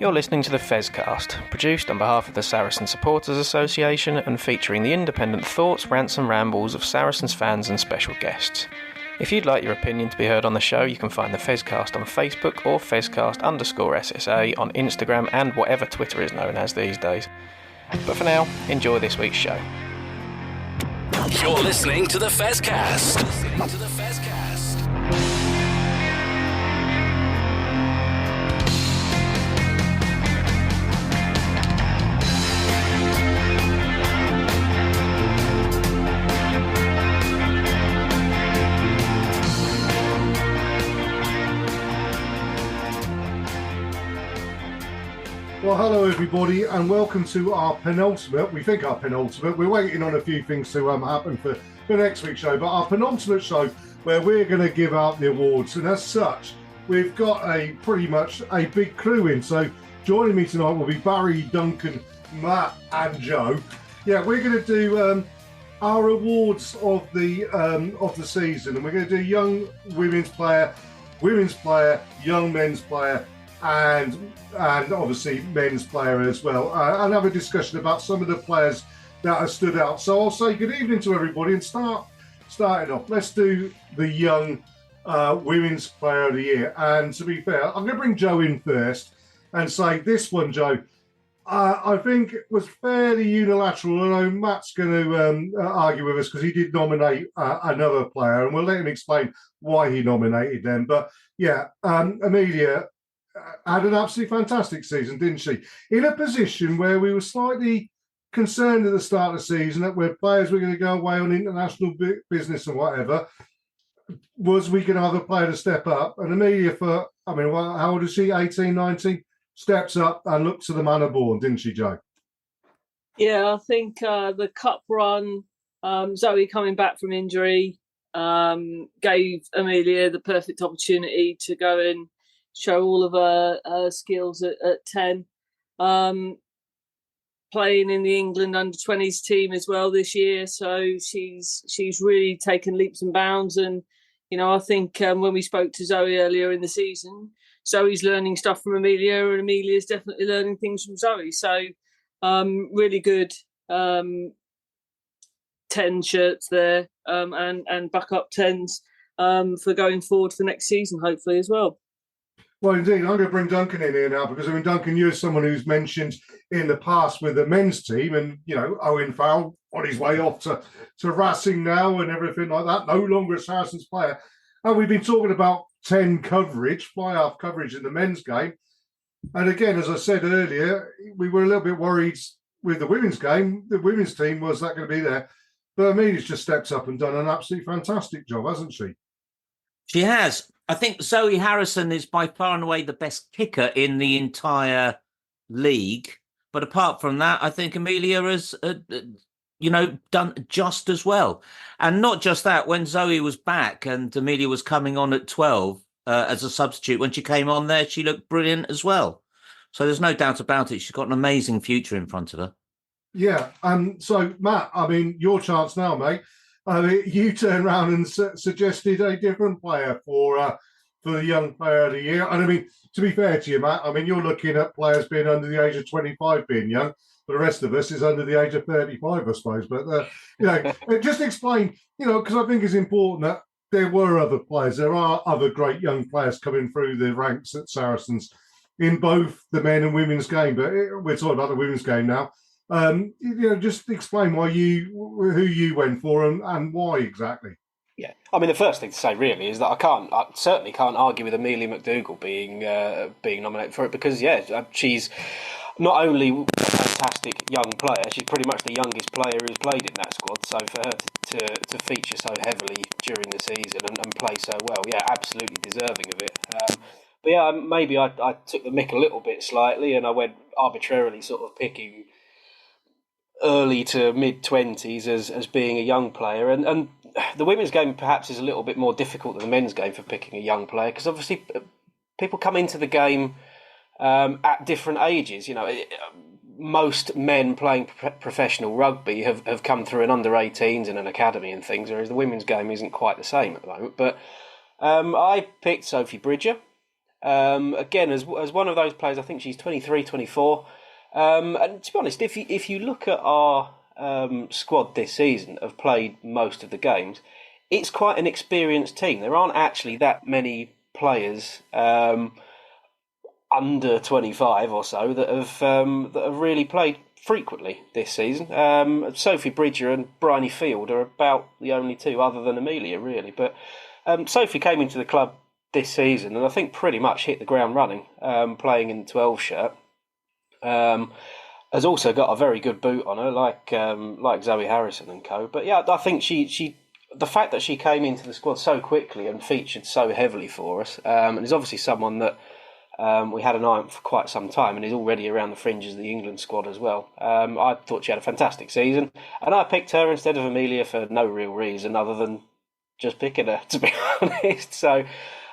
You're listening to the Fezcast, produced on behalf of the Saracens Supporters Association and featuring the independent thoughts, rants and rambles of Saracens fans and special guests. If you'd like your opinion to be heard on the show, you can find the Fezcast on Facebook or Fezcast_SSA on Instagram and whatever Twitter is known as these days. But for now, enjoy this week's show. You're listening to the Fezcast. Well, hello everybody, and welcome to our penultimate. We think our penultimate. We're waiting on a few things to happen for next week's show, but our penultimate show where we're going to give out the awards. And as such, we've got pretty much a big crew in. So joining me tonight will be Barry, Duncan, Matt, and Joe. Yeah, we're going to do our awards of the season, and we're going to do young women's player, young men's player, and obviously men's player as well, and have a discussion about some of the players that have stood out. So I'll say good evening to everybody and starting off. Let's do the young women's player of the year. And to be fair, I'm going to bring Joe in first and say this one, Joe, I think it was fairly unilateral. I know Matt's going to argue with us because he did nominate another player, and we'll let him explain why he nominated them. But yeah, Amelia had an absolutely fantastic season, didn't she? In a position where we were slightly concerned at the start of the season that where players were going to go away on international business and whatever, was we going to have a player to step up? And Amelia, how old is she? 18, 19? Steps up and looked to the manor born, didn't she, Joe? Yeah, I think the cup run, Zoe coming back from injury, gave Amelia the perfect opportunity to go and show all of her skills at 10. Playing in the England under-20s team as well this year, so she's really taken leaps and bounds. And I think when we spoke to Zoe earlier in the season, Zoe's learning stuff from Amelia, and Amelia's definitely learning things from Zoe. So really good 10 shirts there, and backup 10s for going forward for next season, hopefully as well. Well, indeed, I'm going to bring Duncan in here now because, Duncan, you're someone who's mentioned in the past with the men's team, and, Owen Farrell on his way off to Racing now and everything like that, no longer a Saracens player. And we've been talking about 10 coverage, fly-half coverage in the men's game. And again, as I said earlier, we were a little bit worried with the women's game. The women's team, was that going to be there? But Amelia's just stepped up and done an absolutely fantastic job, hasn't she? She has. I think Zoe Harrison is by far and away the best kicker in the entire league. But apart from that, I think Amelia has, done just as well. And not just that, when Zoe was back and Amelia was coming on at 12 as a substitute, when she came on there, she looked brilliant as well. So there's no doubt about it. She's got an amazing future in front of her. Yeah. So, Matt, your chance now, mate. You turned around and suggested a different player for the young player of the year. And to be fair to you, Matt, you're looking at players being under the age of 25 being young. But the rest of us is under the age of 35, I suppose. But, just explain, because I think it's important that there were other players. There are other great young players coming through the ranks at Saracens in both the men and women's game. But we're talking about the women's game now. Just explain who you went for and why exactly. Yeah, the first thing to say really is that I certainly can't argue with Amelia McDougall being nominated for it because she's not only a fantastic young player, she's pretty much the youngest player who's played in that squad. So for her to feature so heavily during the season and play so well, absolutely deserving of it. But maybe I took the mick a little bit slightly and I went arbitrarily sort of picking early to mid-20s as being a young player. And the women's game perhaps is a little bit more difficult than the men's game for picking a young player because obviously people come into the game at different ages. Most men playing professional rugby have come through an under-18s and an academy and things, whereas the women's game isn't quite the same at the moment. But I picked Sophie Bridger. Again, as one of those players, I think she's 23, 24. And to be honest, if you look at our squad this season, have played most of the games, it's quite an experienced team. There aren't actually that many players under 25 or so that have really played frequently this season. Sophie Bridger and Bryony Field are about the only two, other than Amelia, really. But Sophie came into the club this season, and I think pretty much hit the ground running, playing in the 12 shirt. Has also got a very good boot on her, like Zoe Harrison and co. But yeah, I think she the fact that she came into the squad so quickly and featured so heavily for us, and is obviously someone that we had an eye on for quite some time, and is already around the fringes of the England squad as well. I thought she had a fantastic season, and I picked her instead of Amelia for no real reason other than just picking her, to be honest. So.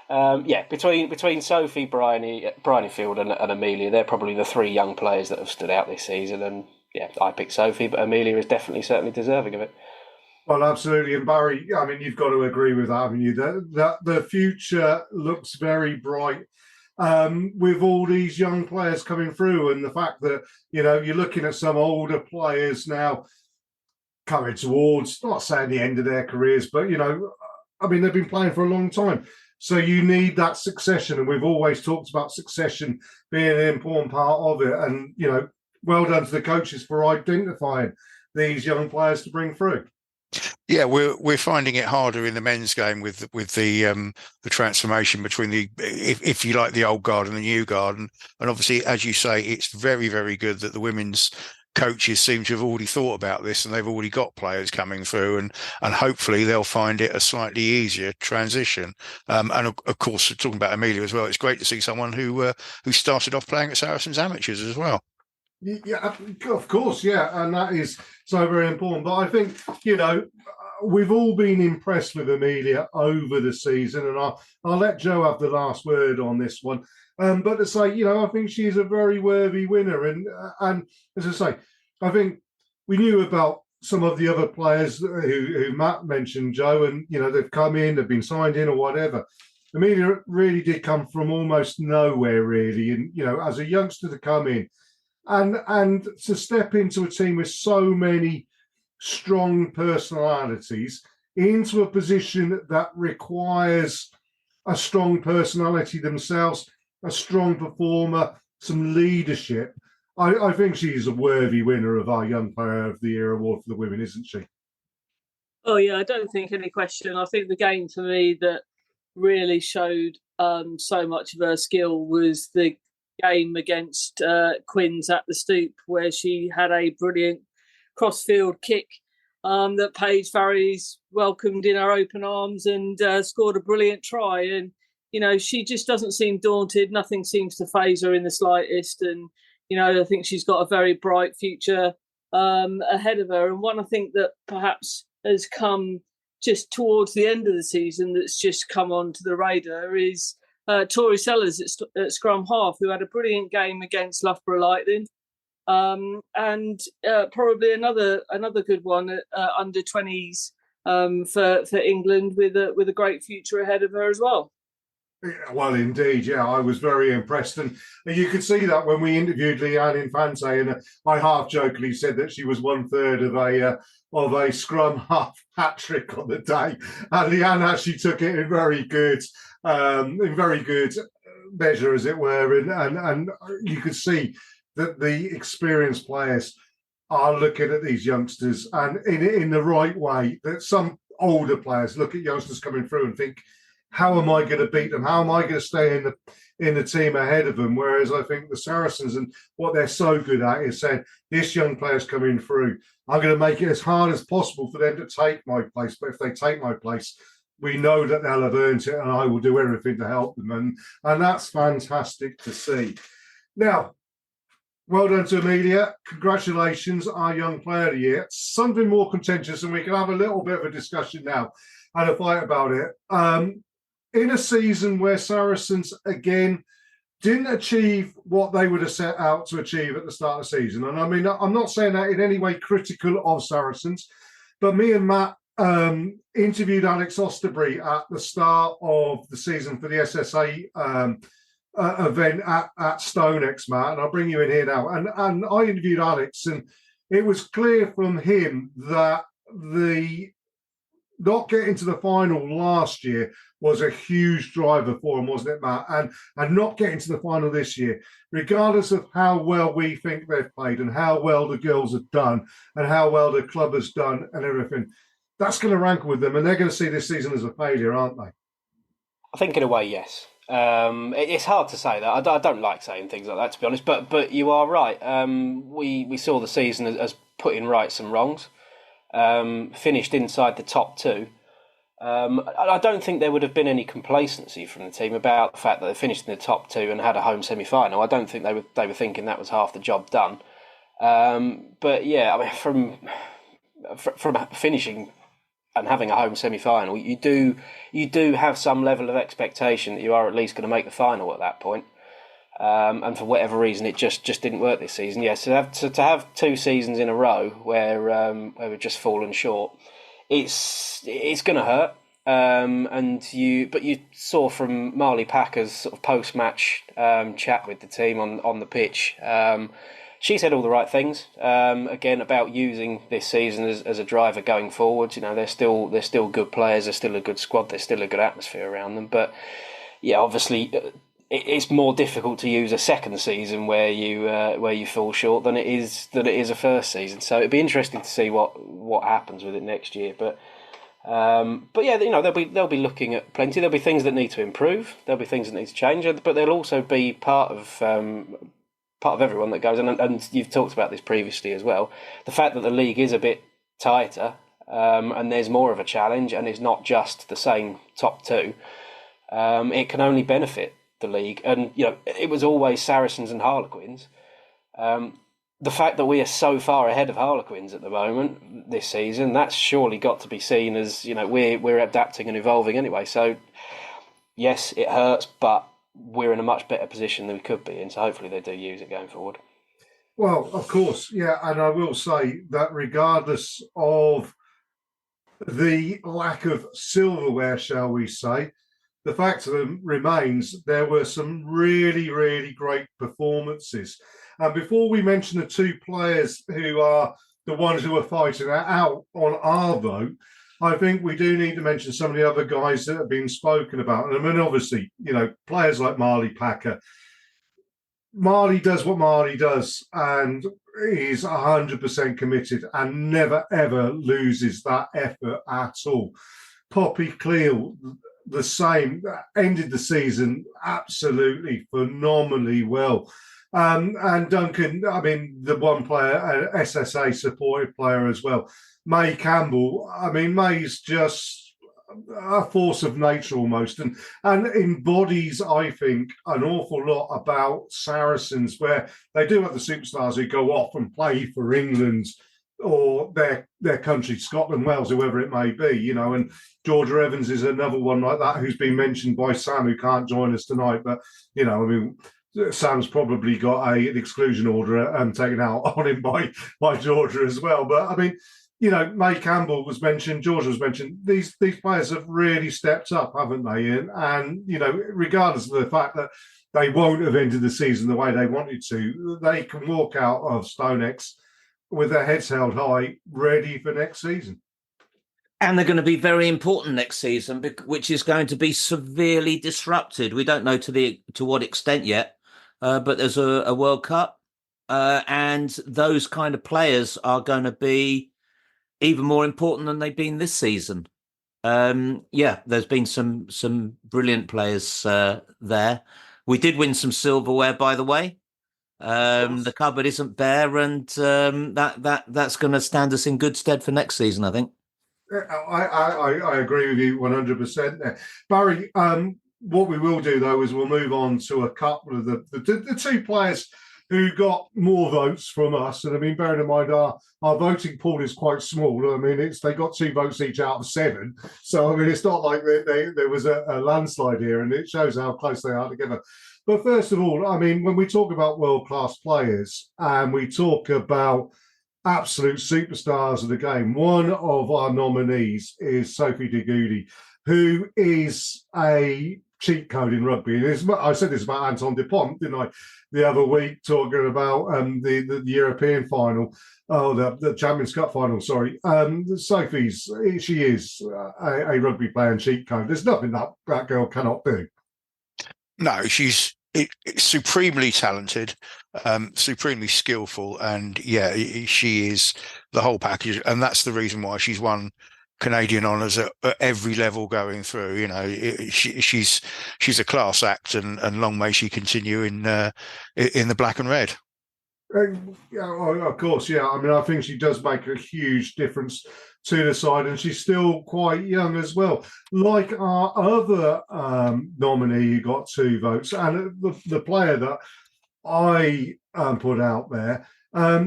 Between Sophie, Bryony Field and Amelia, they're probably the three young players that have stood out this season. And yeah, I picked Sophie, but Amelia is certainly deserving of it. Well, absolutely. And Barry, I mean, you've got to agree with that, haven't you? The future looks very bright with all these young players coming through, and the fact that, you're looking at some older players now coming towards, not saying the end of their careers, but, they've been playing for a long time. So you need that succession, and we've always talked about succession being an important part of it. And, well done to the coaches for identifying these young players to bring through. Yeah, we're finding it harder in the men's game with the transformation between if you like, the old guard and the new guard, and obviously, as you say, it's very, very good that the women's coaches seem to have already thought about this, and they've already got players coming through, and hopefully they'll find it a slightly easier transition. And of course, talking about Amelia as well, it's great to see someone who started off playing at Saracens amateurs as well. Yeah, of course, yeah, and that is so very important. But I think, we've all been impressed with Amelia over the season, and I'll let Joe have the last word on this one. But to say, I think she's a very worthy winner, and as I say, I think we knew about some of the other players who Matt mentioned, Joe, and they've come in, they've been signed in, or whatever. Amelia really did come from almost nowhere, really, and as a youngster to come in. And to step into a team with so many strong personalities into a position that requires a strong personality themselves, a strong performer, some leadership. I think she's a worthy winner of our Young Player of the Year award for the women, isn't she? Oh, yeah, I don't think any question. I think the game for me that really showed so much of her skill was the game against Quins at the Stoop, where she had a brilliant crossfield kick that Paige Farries welcomed in her open arms and scored a brilliant try. And, she just doesn't seem daunted. Nothing seems to faze her in the slightest. And, I think she's got a very bright future ahead of her. And one I think that perhaps has come just towards the end of the season that's just come onto the radar is Tori Sellers at scrum half, who had a brilliant game against Loughborough Lightning, and probably another good one at under 20s for England with a great future ahead of her as well. Well, indeed, yeah, I was very impressed, and you could see that when we interviewed Leanne Infante, and I half jokingly said that she was 1/3 of a scrum half hat trick on the day, and Leanne actually took it in very good measure, as it were, and you could see that the experienced players are looking at these youngsters and in the right way. That some older players look at youngsters coming through and think, how am I going to beat them? How am I going to stay in the team ahead of them? Whereas I think the Saracens, and what they're so good at, is saying, this young player's coming through, I'm going to make it as hard as possible for them to take my place. But if they take my place, we know that they'll have earned it, and I will do everything to help them. And that's fantastic to see. Now, well done to Amelia. Congratulations, our Young Player of the Year. Something more contentious, and we can have a little bit of a discussion now and a fight about it. In a season where Saracens, again, didn't achieve what they would have set out to achieve at the start of the season. And I mean, I'm not saying that in any way critical of Saracens, but me and Matt interviewed Alex Osterbury at the start of the season for the SSA event at Stonex, Matt, and I'll bring you in here now. And I interviewed Alex, and it was clear from him that the not getting to the final last year was a huge driver for him, wasn't it, Matt? And not getting to the final this year, regardless of how well we think they've played and how well the girls have done and how well the club has done and everything, that's going to rankle with them, and they're going to see this season as a failure, aren't they? I think in a way, yes. It's hard to say that. I don't like saying things like that, to be honest. But you are right. We saw the season as putting right some wrongs. Finished inside the top two. I don't think there would have been any complacency from the team about the fact that they finished in the top two and had a home semi-final. I don't think they were thinking that was half the job done. But yeah, I mean, from finishing and having a home semi-final, you do have some level of expectation that you are at least going to make the final at that point. And for whatever reason, it just didn't work this season. Yeah, so to have 2 seasons in a row where we've just fallen short, it's going to hurt. But you saw from Marley Packer's sort of post-match chat with the team on the pitch. She said all the right things. Again, about using this season as a driver going forward. You know, they're still good players. They're still a good squad. There's still a good atmosphere around them. But yeah, obviously, it's more difficult to use a second season where you fall short than it is a first season. So it'd be interesting to see what happens with it next year. But yeah, you know, they'll be looking at plenty. There'll be things that need to improve. There'll be things that need to change. But they'll also be part of everyone that goes. And you've talked about this previously as well. The fact that the league is a bit tighter and there's more of a challenge, and it's not just the same top two. It can only benefit the league. And you know, it was always Saracens and Harlequins. The fact that we are so far ahead of Harlequins at the moment this season, that's surely got to be seen as, you know, we're adapting and evolving anyway. So yes, it hurts, but we're in a much better position than we could be in. So hopefully they do use it going forward. Well, of course, yeah, and I will say that regardless of the lack of silverware, shall we say, the fact of them remains there were some really, really great performances. And before we mention the 2 players who are the ones who are fighting out on our vote, I think we do need to mention some of the other guys that have been spoken about. And I mean, obviously, you know, players like Marley Packer. Marley does what Marley does, and is 100% committed and never, ever loses that effort at all. Poppy Cleo, the same, ended the season absolutely phenomenally well. And Duncan, I mean, the one player, an SSA supported player as well. May Campbell, I mean, May's just a force of nature almost, and embodies, I think, an awful lot about Saracens, where they do have the superstars who go off and play for England or their country, Scotland, Wales, whoever it may be, you know. And Georgia Evans is another one like that who's been mentioned by Sam, who can't join us tonight. But, you know, I mean, Sam's probably got an exclusion order taken out on him by Georgia as well. But, I mean, you know, May Campbell was mentioned, Georgia was mentioned. These players have really stepped up, haven't they? And, you know, regardless of the fact that they won't have ended the season the way they wanted to, they can walk out of StoneX with their heads held high, ready for next season. And they're going to be very important next season, which is going to be severely disrupted. We don't know to what extent yet, but there's a World Cup, and those kind of players are going to be even more important than they've been this season. Yeah, there's been some brilliant players there. We did win some silverware, by the way. The cupboard isn't bare, and that's going to stand us in good stead for next season, I think. I agree with you 100% there. Barry, what we will do, though, is we'll move on to a couple of the 2 players who got more votes from us. And I mean, bearing in mind, our voting pool is quite small. I mean, they got 2 votes each out of 7. So, I mean, it's not like there was a landslide here, and it shows how close they are together. But first of all, I mean, when we talk about world-class players and we talk about absolute superstars of the game, one of our nominees is Sophie de Goody, who is a cheat code in rugby. And I said this about Anton Dupont, didn't I, the other week, talking about the European final, the Champions Cup final, sorry. Sophie's, she is a rugby player and cheat code. There's nothing that girl cannot do. No, she's supremely talented, supremely skillful, and yeah, she is the whole package. And that's the reason why she's won Canadian honours at every level going through. You know, she's a class act, and long may she continue in the black and red. Yeah, of course, yeah. I mean, I think she does make a huge difference to the side, and she's still quite young as well. Like our other nominee, who got 2 votes, and the player that I put out there,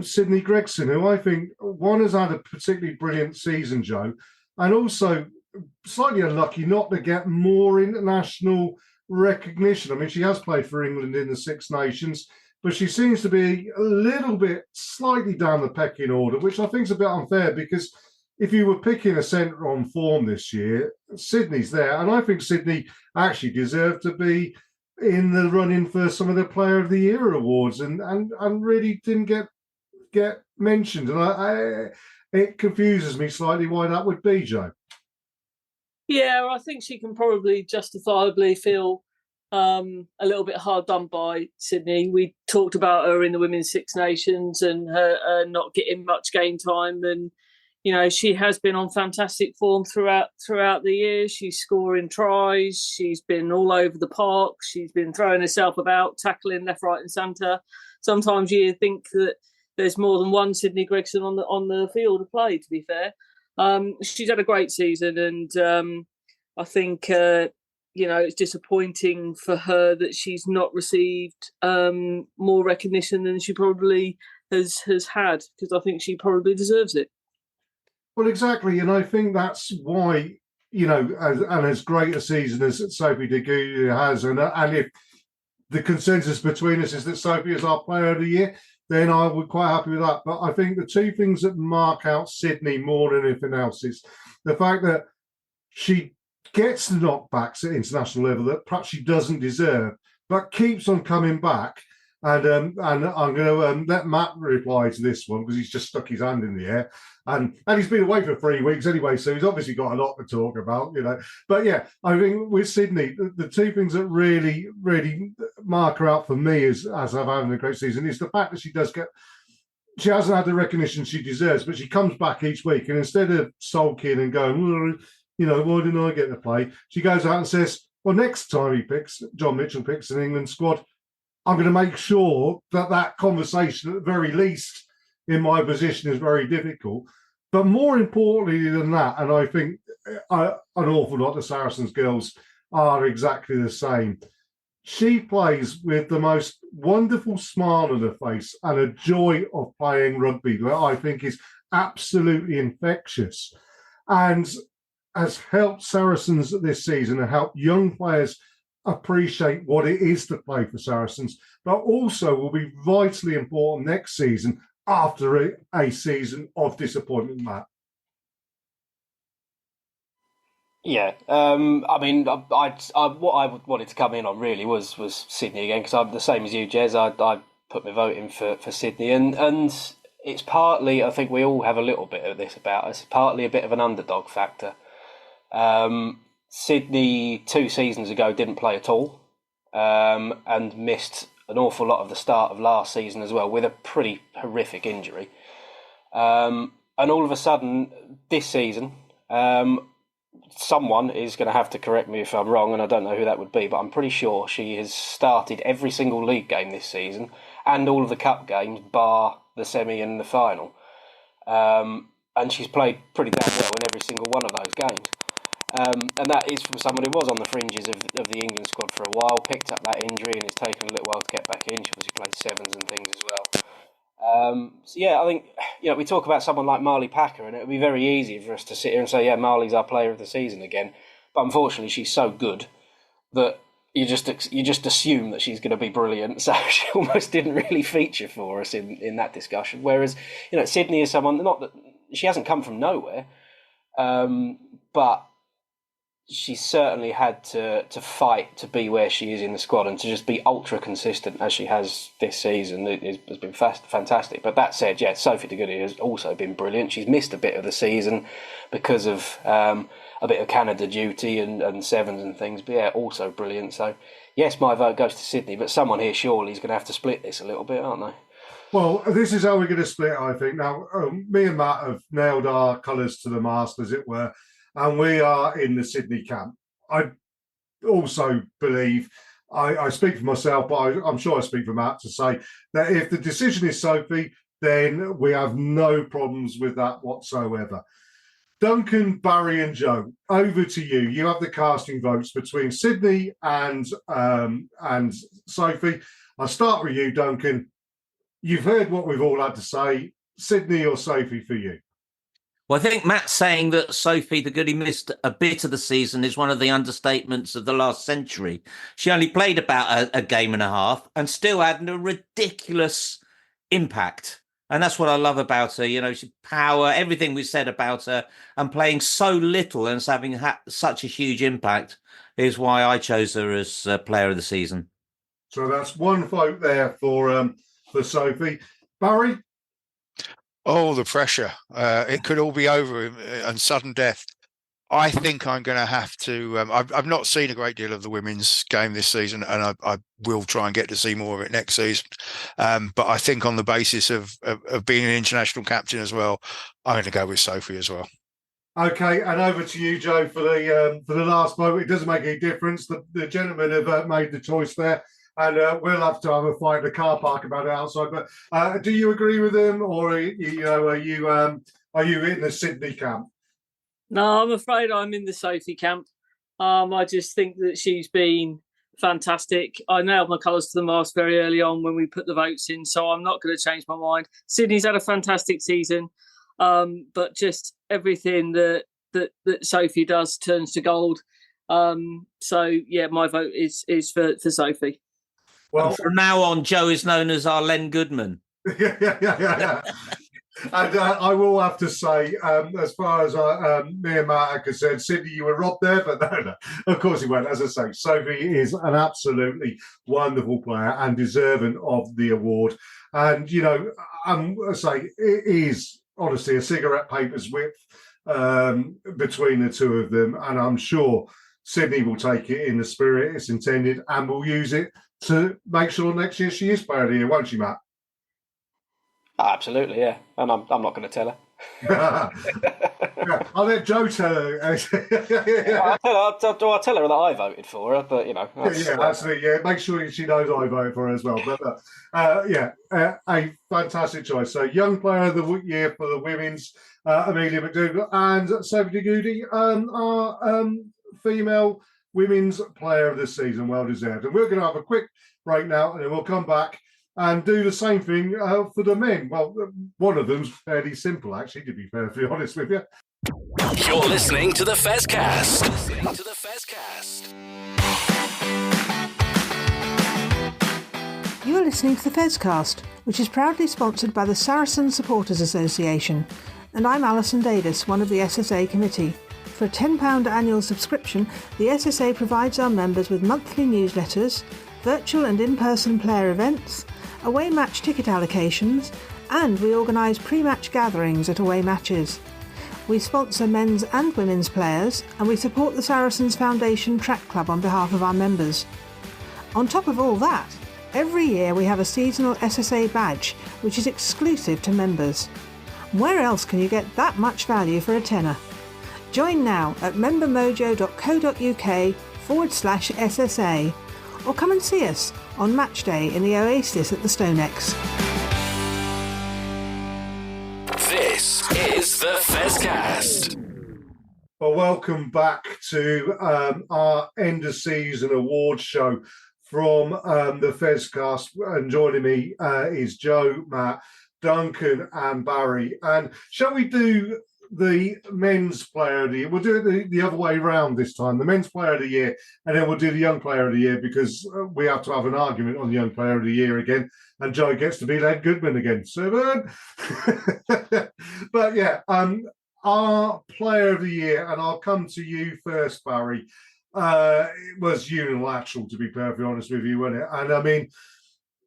Sydney Gregson, who I think, one, has had a particularly brilliant season, Joe, and also slightly unlucky not to get more international recognition. I mean, she has played for England in the Six Nations, but she seems to be a little bit slightly down the pecking order, which I think is a bit unfair, because if you were picking a centre on form this year, Sydney's there. And I think Sydney actually deserved to be in the running for some of the Player of the Year awards, and really didn't get mentioned. And it confuses me slightly why that would be, Joe. Yeah, I think she can probably justifiably feel a little bit hard done by, Sydney. We talked about her in the Women's Six Nations and her not getting much game time, and you know, she has been on fantastic form throughout the year. She's scoring tries. She's been all over the park. She's been throwing herself about, tackling left, right, and centre. Sometimes you think that there's more than one Sydney Gregson on the field of play, to be fair. She's had a great season, and I think it's disappointing for her that she's not received more recognition than she probably has had, because I think she probably deserves it. Well, exactly, and I think that's why, as great a season as Sophie Deguy has, and if the consensus between us is that Sophie is our Player of the Year, then I would quite happy with that. But I think the 2 things that mark out Sydney more than anything else is the fact that she gets the knockbacks at international level that perhaps she doesn't deserve, but keeps on coming back. And I'm going to let Matt reply to this one, because he's just stuck his hand in the air. And he's been away for 3 weeks anyway, so he's obviously got a lot to talk about, But yeah, I think with Sydney, the 2 things that really, really mark her out for me as I've had a great season is the fact that she hasn't had the recognition she deserves, but she comes back each week, and instead of sulking and going, why didn't I get to play? She goes out and says, well, next time John Mitchell picks an England squad, I'm going to make sure that conversation, at the very least, in my position, is very difficult. But more importantly than that, and I think an awful lot of Saracens girls are exactly the same, she plays with the most wonderful smile on her face and a joy of playing rugby that I think is absolutely infectious, and has helped Saracens this season and helped young players appreciate what it is to play for Saracens, but also will be vitally important next season after a season of disappointment, Matt. Yeah, I mean, what I wanted to come in on really was Sydney again, because I'm the same as you, Jez. I put my vote in for Sydney, and it's partly, I think we all have a little bit of this about us, partly a bit of an underdog factor. Sydney 2 seasons ago didn't play at all, and missed an awful lot of the start of last season as well, with a pretty horrific injury. And all of a sudden, this season, someone is going to have to correct me if I'm wrong, and I don't know who that would be, but I'm pretty sure she has started every single league game this season and all of the cup games, bar the semi and the final. And she's played pretty damn well in every single one of those games. And that is from someone who was on the fringes of the England squad for a while, picked up that injury, and it's taken a little while to get back in. She obviously played sevens and things as well. So yeah, I think we talk about someone like Marley Packer, and it would be very easy for us to sit here and say, yeah, Marley's our Player of the Season again. But unfortunately, she's so good that you just assume that she's going to be brilliant. So she almost didn't really feature for us in that discussion. Whereas Sydney is someone, not that she hasn't come from nowhere, but she's certainly had to fight to be where she is in the squad, and to just be ultra consistent as she has this season has been fantastic. But that said, yeah, Sophie de Goede has also been brilliant. She's missed a bit of the season because of a bit of Canada duty and sevens and things, but yeah, also brilliant. So yes, my vote goes to Sydney, but someone here surely is going to have to split this a little bit, aren't they? Well, this is how we're going to split, I think. Now, me and Matt have nailed our colours to the mast, as it were, and we are in the Sydney camp. I also believe, I speak for myself, but I'm sure I speak for Matt to say that if the decision is Sophie, then we have no problems with that whatsoever. Duncan, Barry and Joe, over to you. You have the casting votes between Sydney and Sophie. I'll start with you, Duncan. You've heard what we've all had to say. Sydney or Sophie for you? Well, I think Matt saying that Sophie de Goede missed a bit of the season is one of the understatements of the last century. She only played about a game and a half and still had a ridiculous impact. And that's what I love about her. You know, she power, everything we said about her, and playing so little and having such a huge impact is why I chose her as player of the season. So that's one vote there for Sophie. Barry? Oh, the pressure. It could all be over and sudden death. I think I'm going to have to... I've not seen a great deal of the women's game this season, and I will try and get to see more of it next season. But I think on the basis of being an international captain as well, I'm going to go with Sophie as well. Okay, and over to you, Joe, for the last vote. It doesn't make any difference. The gentlemen have made the choice there. And we'll have to have a fight in the car park about it outside. But do you agree with them, or are you in the Sydney camp? No, I'm afraid I'm in the Sophie camp. I just think that she's been fantastic. I nailed my colours to the mast very early on when we put the votes in, so I'm not going to change my mind. Sydney's had a fantastic season, but just everything that Sophie does turns to gold. So yeah, my vote is for Sophie. Well, and from now on, Joe is known as our Len Goodman. Yeah. And I will have to say, as far as me and Matt are concerned, Sydney, you were robbed there, but no, of course you weren't. As I say, Sophie is an absolutely wonderful player and deserving of the award. And, you know, I say it is honestly a cigarette paper's width between the two of them. And I'm sure Sydney will take it in the spirit it's intended and will use it to make sure next year she is player of the year, won't she, Matt? Absolutely, yeah. And I'm not going to tell her. Yeah, I'll let Joe tell her. I'll tell her that I voted for her, but, you know. Absolutely, yeah. Make sure she knows I voted for her as well. But, a fantastic choice. So, young player of the year for the women's, Amelia McDougall, and Sophie de Goede, our female women's player of the season. Well deserved. And we're going to have a quick break now, and then we'll come back and do the same thing for the men. Well, one of them's fairly simple, actually, to be perfectly honest with you. You're listening to the Fezcast. You are listening to the Fezcast, which is proudly sponsored by the Saracens Supporters Association, and I'm Alison Davis, one of the SSA committee. For a £10 annual subscription, the SSA provides our members with monthly newsletters, virtual and in-person player events, away match ticket allocations, and we organise pre-match gatherings at away matches. We sponsor men's and women's players, and we support the Saracens Foundation Track Club on behalf of our members. On top of all that, every year we have a seasonal SSA badge, which is exclusive to members. Where else can you get that much value for a tenner? Join now at membermojo.co.uk/SSA, or come and see us on match day in the Oasis at the Stonex. This is the Fezcast. Well, welcome back to our end of season awards show from the Fezcast. And joining me is Joe, Matt, Duncan, and Barry. And shall we do the men's player of the year? We'll do it the other way around this time. The men's player of the year, and then we'll do the young player of the year, because we have to have an argument on the young player of the year again, and Joe gets to be Len Goodman again. So, but yeah, our player of the year, and I'll come to you first, Barry, it was unilateral, to be perfectly honest with you, wasn't it? And I mean,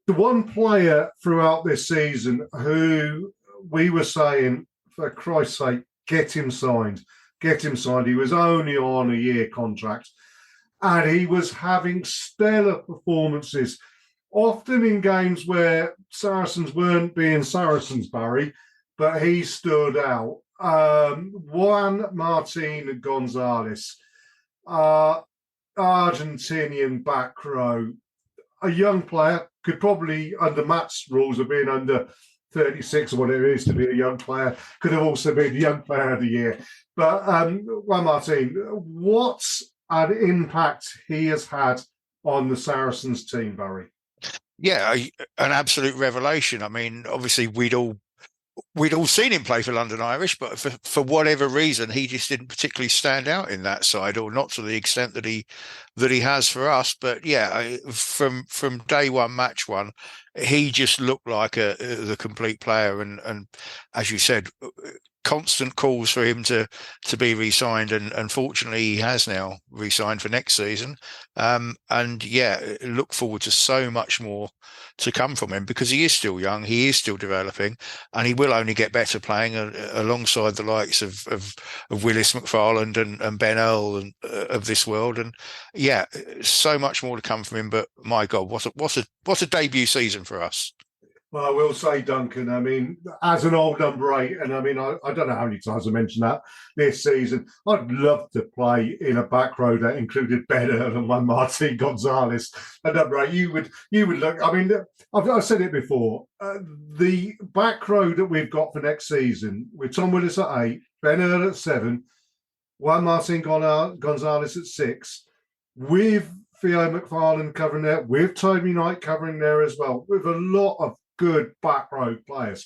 the one player throughout this season who we were saying, for Christ's sake, get him signed. Get him signed. He was only on a year contract, and he was having stellar performances, often in games where Saracens weren't being Saracens, Barry, but he stood out. Juan Martin Gonzalez, Argentinian back row, a young player, could probably, under Matt's rules of being under 36 or whatever it is to be a young player, could have also been the young player of the year. But Juan Martin, what an impact he has had on the Saracens team, Barry. Yeah, an absolute revelation. I mean, obviously we'd all seen him play for London Irish, but for whatever reason, he just didn't particularly stand out in that side, or not to the extent that he has for us. But yeah, from day one, match one, he just looked like the complete player. And as you said, constant calls for him to be re-signed, and fortunately he has now re-signed for next season. And yeah, look forward to so much more to come from him, because he is still young, he is still developing, and he will only get better playing alongside the likes of Willis McFarland and Ben Earl and of this world. And yeah, so much more to come from him. But my God, what a debut season for us. Well, I will say, Duncan, I mean, as an old number 8, and I mean, I don't know how many times I mentioned that this season, I'd love to play in a back row that included better than Juan Martin Gonzalez. At number 8, you would look, I mean, I've said it before, the back row that we've got for next season, with Tom Willis at 8, Ben Earl at 7, Juan Martin Gonzalez at 6, with Theo McFarland covering there, with Toby Knight covering there as well, with a lot of good back row players.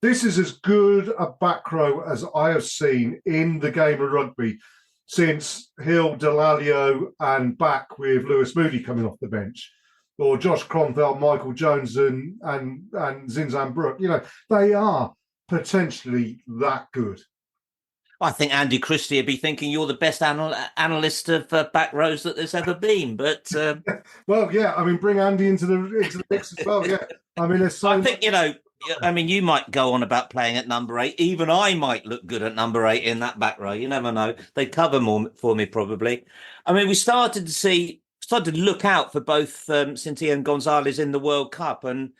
This is as good a back row as I have seen in the game of rugby since Hill, Delalio, and back with Lewis Moody coming off the bench, or Josh Cromfeld, Michael Jones, and Zinzan Brook. You know, they are potentially that good. I think Andy Christie would be thinking you're the best analyst of back rows that there's ever been. But well, yeah, I mean, bring Andy into the mix as well. Yeah, I mean, there's so. I think I mean, you might go on about playing at number 8. Even I might look good at number 8 in that back row. You never know. They cover more for me probably. I mean, we started to look out for both Cinti and Gonzalez in the World Cup, and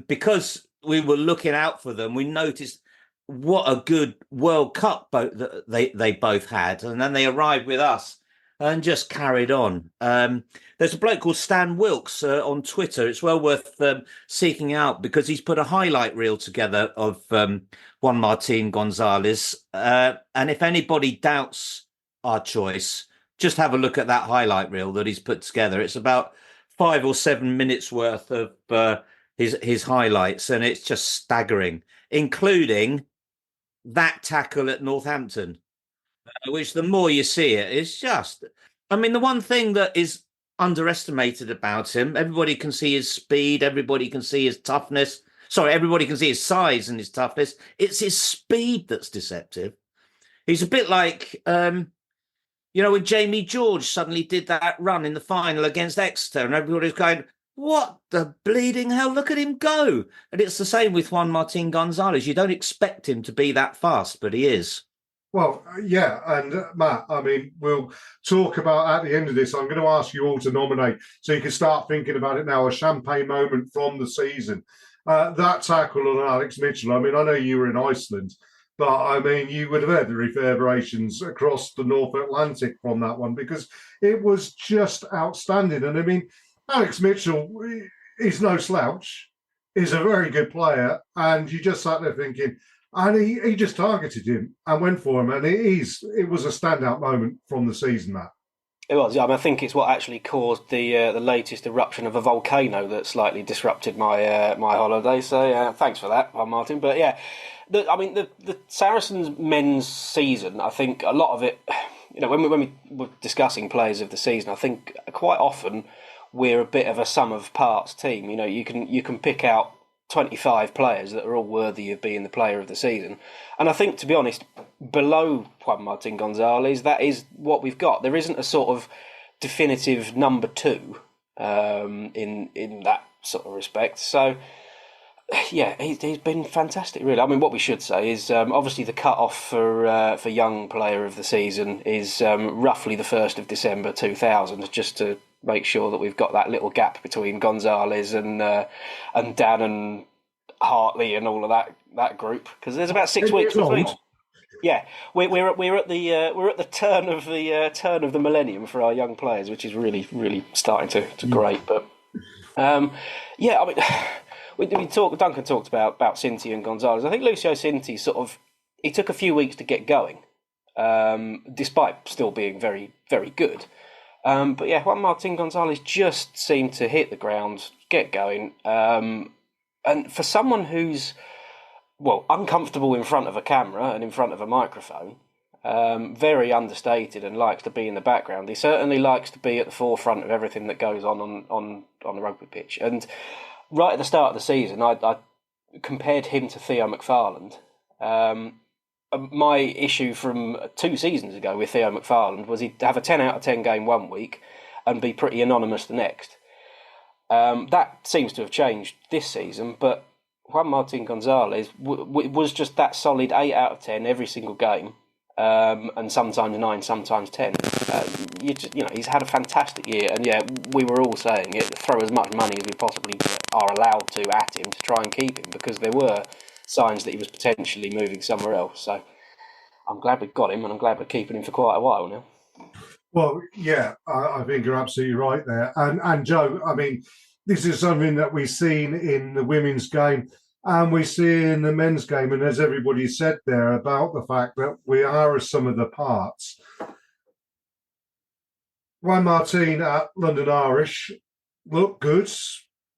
because we were looking out for them, we noticed what a good World Cup that they both had, and then they arrived with us and just carried on. There's a bloke called Stan Wilkes on Twitter. It's well worth seeking out, because he's put a highlight reel together of Juan Martin Gonzalez. And if anybody doubts our choice, just have a look at that highlight reel that he's put together. It's about 5 or 7 minutes worth of his highlights, and it's just staggering, including that tackle at Northampton, which the more you see it, it's just, I mean, the one thing that is underestimated about him, everybody can see his speed, everybody can see his toughness. Sorry, everybody can see his size and his toughness. It's his speed that's deceptive. He's a bit like, when Jamie George suddenly did that run in the final against Exeter, and everybody's going, what the bleeding hell? Look at him go. And it's the same with Juan Martin Gonzalez. You don't expect him to be that fast, but he is. Well, yeah. And Matt, I mean, we'll talk about at the end of this. I'm going to ask you all to nominate, so you can start thinking about it now, a champagne moment from the season. That tackle on Alex Mitchell. I mean, I know you were in Iceland, but I mean, you would have heard the reverberations across the North Atlantic from that one, because it was just outstanding. And I mean, Alex Mitchell is no slouch. He's a very good player. And you just sat there thinking, and he just targeted him and went for him. And it was a standout moment from the season, Matt. It was, yeah. I mean, I think it's what actually caused the latest eruption of a volcano that slightly disrupted my my holiday. So thanks for that, Martin. But yeah, the Saracens men's season, I think a lot of it, when we were discussing players of the season, I think quite often we're a bit of a sum of parts team. You can pick out 25 players that are all worthy of being the player of the season. And I think, to be honest, below Juan Martin Gonzalez, that is what we've got. There isn't a sort of definitive number two in that sort of respect. So, yeah, he's been fantastic, really. I mean, what we should say is obviously the cut-off for young player of the season is roughly the 1st of December 2000, just to make sure that we've got that little gap between Gonzalez and Dan and Hartley and all of that group, because there's about 6 weeks between. Yeah, we're at the turn of the millennium for our young players, which is really starting to great. But yeah, I mean. Duncan talked about Cinti and Gonzalez. I think Lucio Cinti he took a few weeks to get going, despite still being very, very good. But yeah, Juan Martin Gonzalez just seemed to hit the ground, get going. And for someone who's, uncomfortable in front of a camera and in front of a microphone, very understated and likes to be in the background, he certainly likes to be at the forefront of everything that goes on the rugby pitch. And right at the start of the season, I compared him to Theo McFarland. My issue from 2 seasons ago with Theo McFarland was he'd have a 10 out of 10 game one week and be pretty anonymous the next. That seems to have changed this season, but Juan Martin Gonzalez was just that solid 8 out of 10 every single game, and sometimes 9, sometimes 10. He's had a fantastic year, and yeah, we were all saying it, throw as much money as we possibly are allowed to at him to try and keep him, because there were signs that he was potentially moving somewhere else. So I'm glad we got him, and I'm glad we're keeping him for quite a while now. Well, yeah, I think you're absolutely right there. And Joe, I mean, this is something that we've seen in the women's game and we see in the men's game. And as everybody said there about the fact that we are a sum of the parts. Juan Martin at London Irish looked good,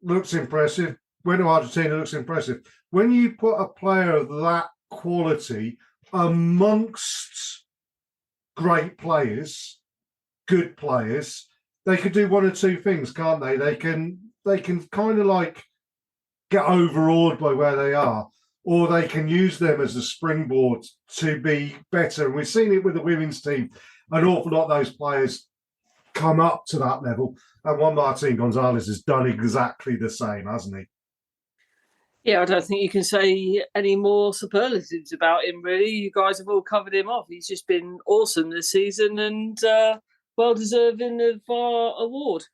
looks impressive. Went to Argentina, looks impressive. When you put a player of that quality amongst great players, good players, they could do one or two things, can't they? They can kind of like get overawed by where they are, or they can use them as a springboard to be better. And we've seen it with the women's team. An awful lot of those players come up to that level. And Juan Martin Gonzalez has done exactly the same, hasn't he? Yeah, I don't think you can say any more superlatives about him, really. You guys have all covered him off. He's just been awesome this season and well-deserving of our award.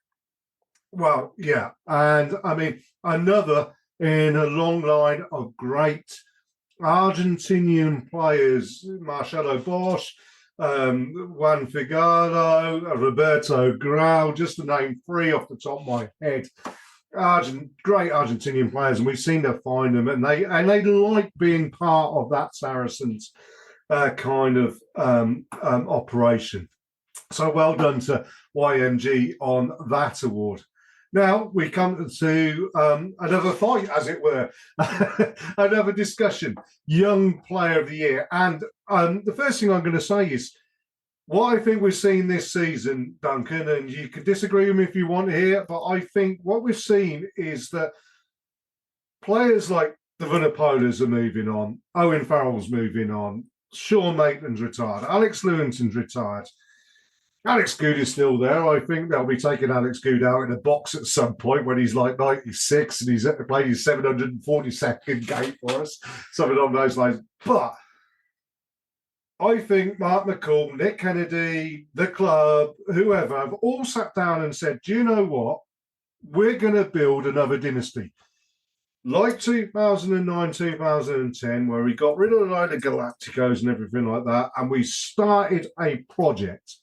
Well, yeah. And, I mean, another in a long line of great Argentinian players, Marcelo Bosch, Juan Figaro, Roberto Grau, just to name 3 off the top of my head. Great Argentinian players, and we've seen them find them, and they like being part of that Saracens kind of operation. So well done to YMG on that award. Now we come to another fight, as it were, another discussion. Young Player of the Year, and the first thing I'm going to say is what I think we've seen this season, Duncan, and you can disagree with me if you want here, but I think what we've seen is that players like the Vunipolas are moving on, Owen Farrell's moving on, Sean Maitland's retired, Alex Lewington's retired, Alex Good is still there. I think they'll be taking Alex Good out in a box at some point when he's like 96 and he's played his 742nd game for us, something along those lines. But I think Mark McCall, Nick Kennedy, the club, whoever, have all sat down and said, do you know what? We're going to build another dynasty. Like 2009, 2010, where we got rid of a load of Galacticos and everything like that, and we started a project.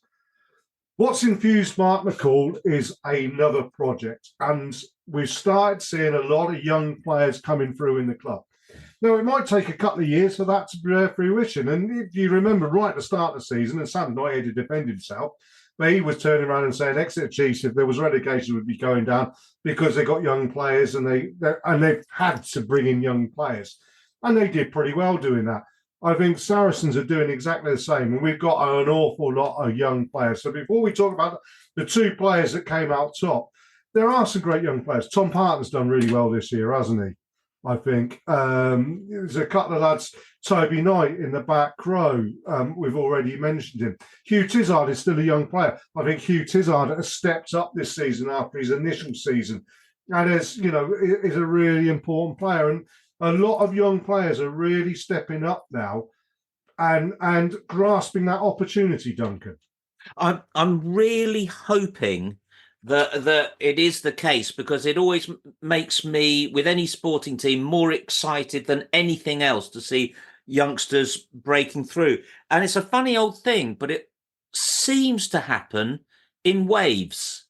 What's infused Mark McCall is another project, and we've started seeing a lot of young players coming through in the club. Now, it might take a couple of years for that to bear fruition. And if you remember right at the start of the season, and Sam Knight had to defend himself, but he was turning around and saying Exeter Chiefs, if there was relegation, would be going down because they got young players and they've had to bring in young players. And they did pretty well doing that. I think Saracens are doing exactly the same. And we've got an awful lot of young players. So before we talk about the 2 players that came out top, there are some great young players. Tom Parton's done really well this year, hasn't he? I think. There's a couple of lads, Toby Knight in the back row. We've already mentioned him. Hugh Tizard is still a young player. I think Hugh Tizard has stepped up this season after his initial season, and is a really important player. And a lot of young players are really stepping up now and grasping that opportunity, Duncan. I'm really hoping that it is the case, because it always makes me, with any sporting team, more excited than anything else to see youngsters breaking through. And it's a funny old thing, but it seems to happen in waves.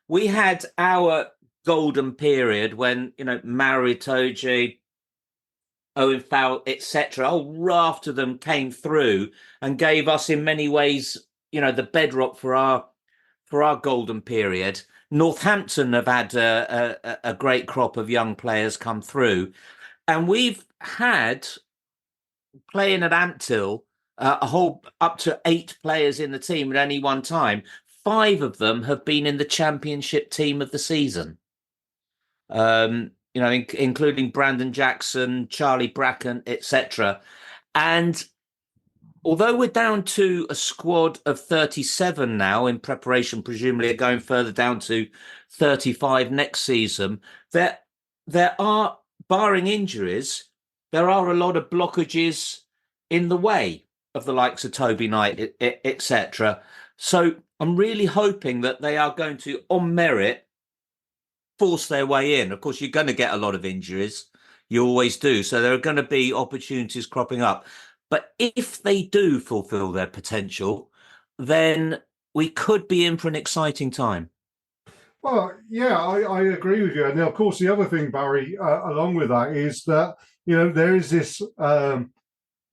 We had our golden period when, Mario Itoje, Owen Farrell, etc., a whole raft of them came through and gave us, in many ways, the bedrock for our golden period. Northampton have had a great crop of young players come through, and we've had, playing at Ampthill, a whole up to 8 players in the team at any one time. 5 of them have been in the championship team of the season. Including Brandon Jackson, Charlie Bracken, etc. And although we're down to a squad of 37 now, in preparation, presumably, going further down to 35 next season, there are, barring injuries, there are a lot of blockages in the way of the likes of Toby Knight, etc. So I'm really hoping that they are going to, on merit, force their way in. Of course, you're going to get a lot of injuries. You always do. So there are going to be opportunities cropping up. But if they do fulfill their potential, then we could be in for an exciting time. Well, yeah, I agree with you. And of course, the other thing, Barry, along with that, is that, there is this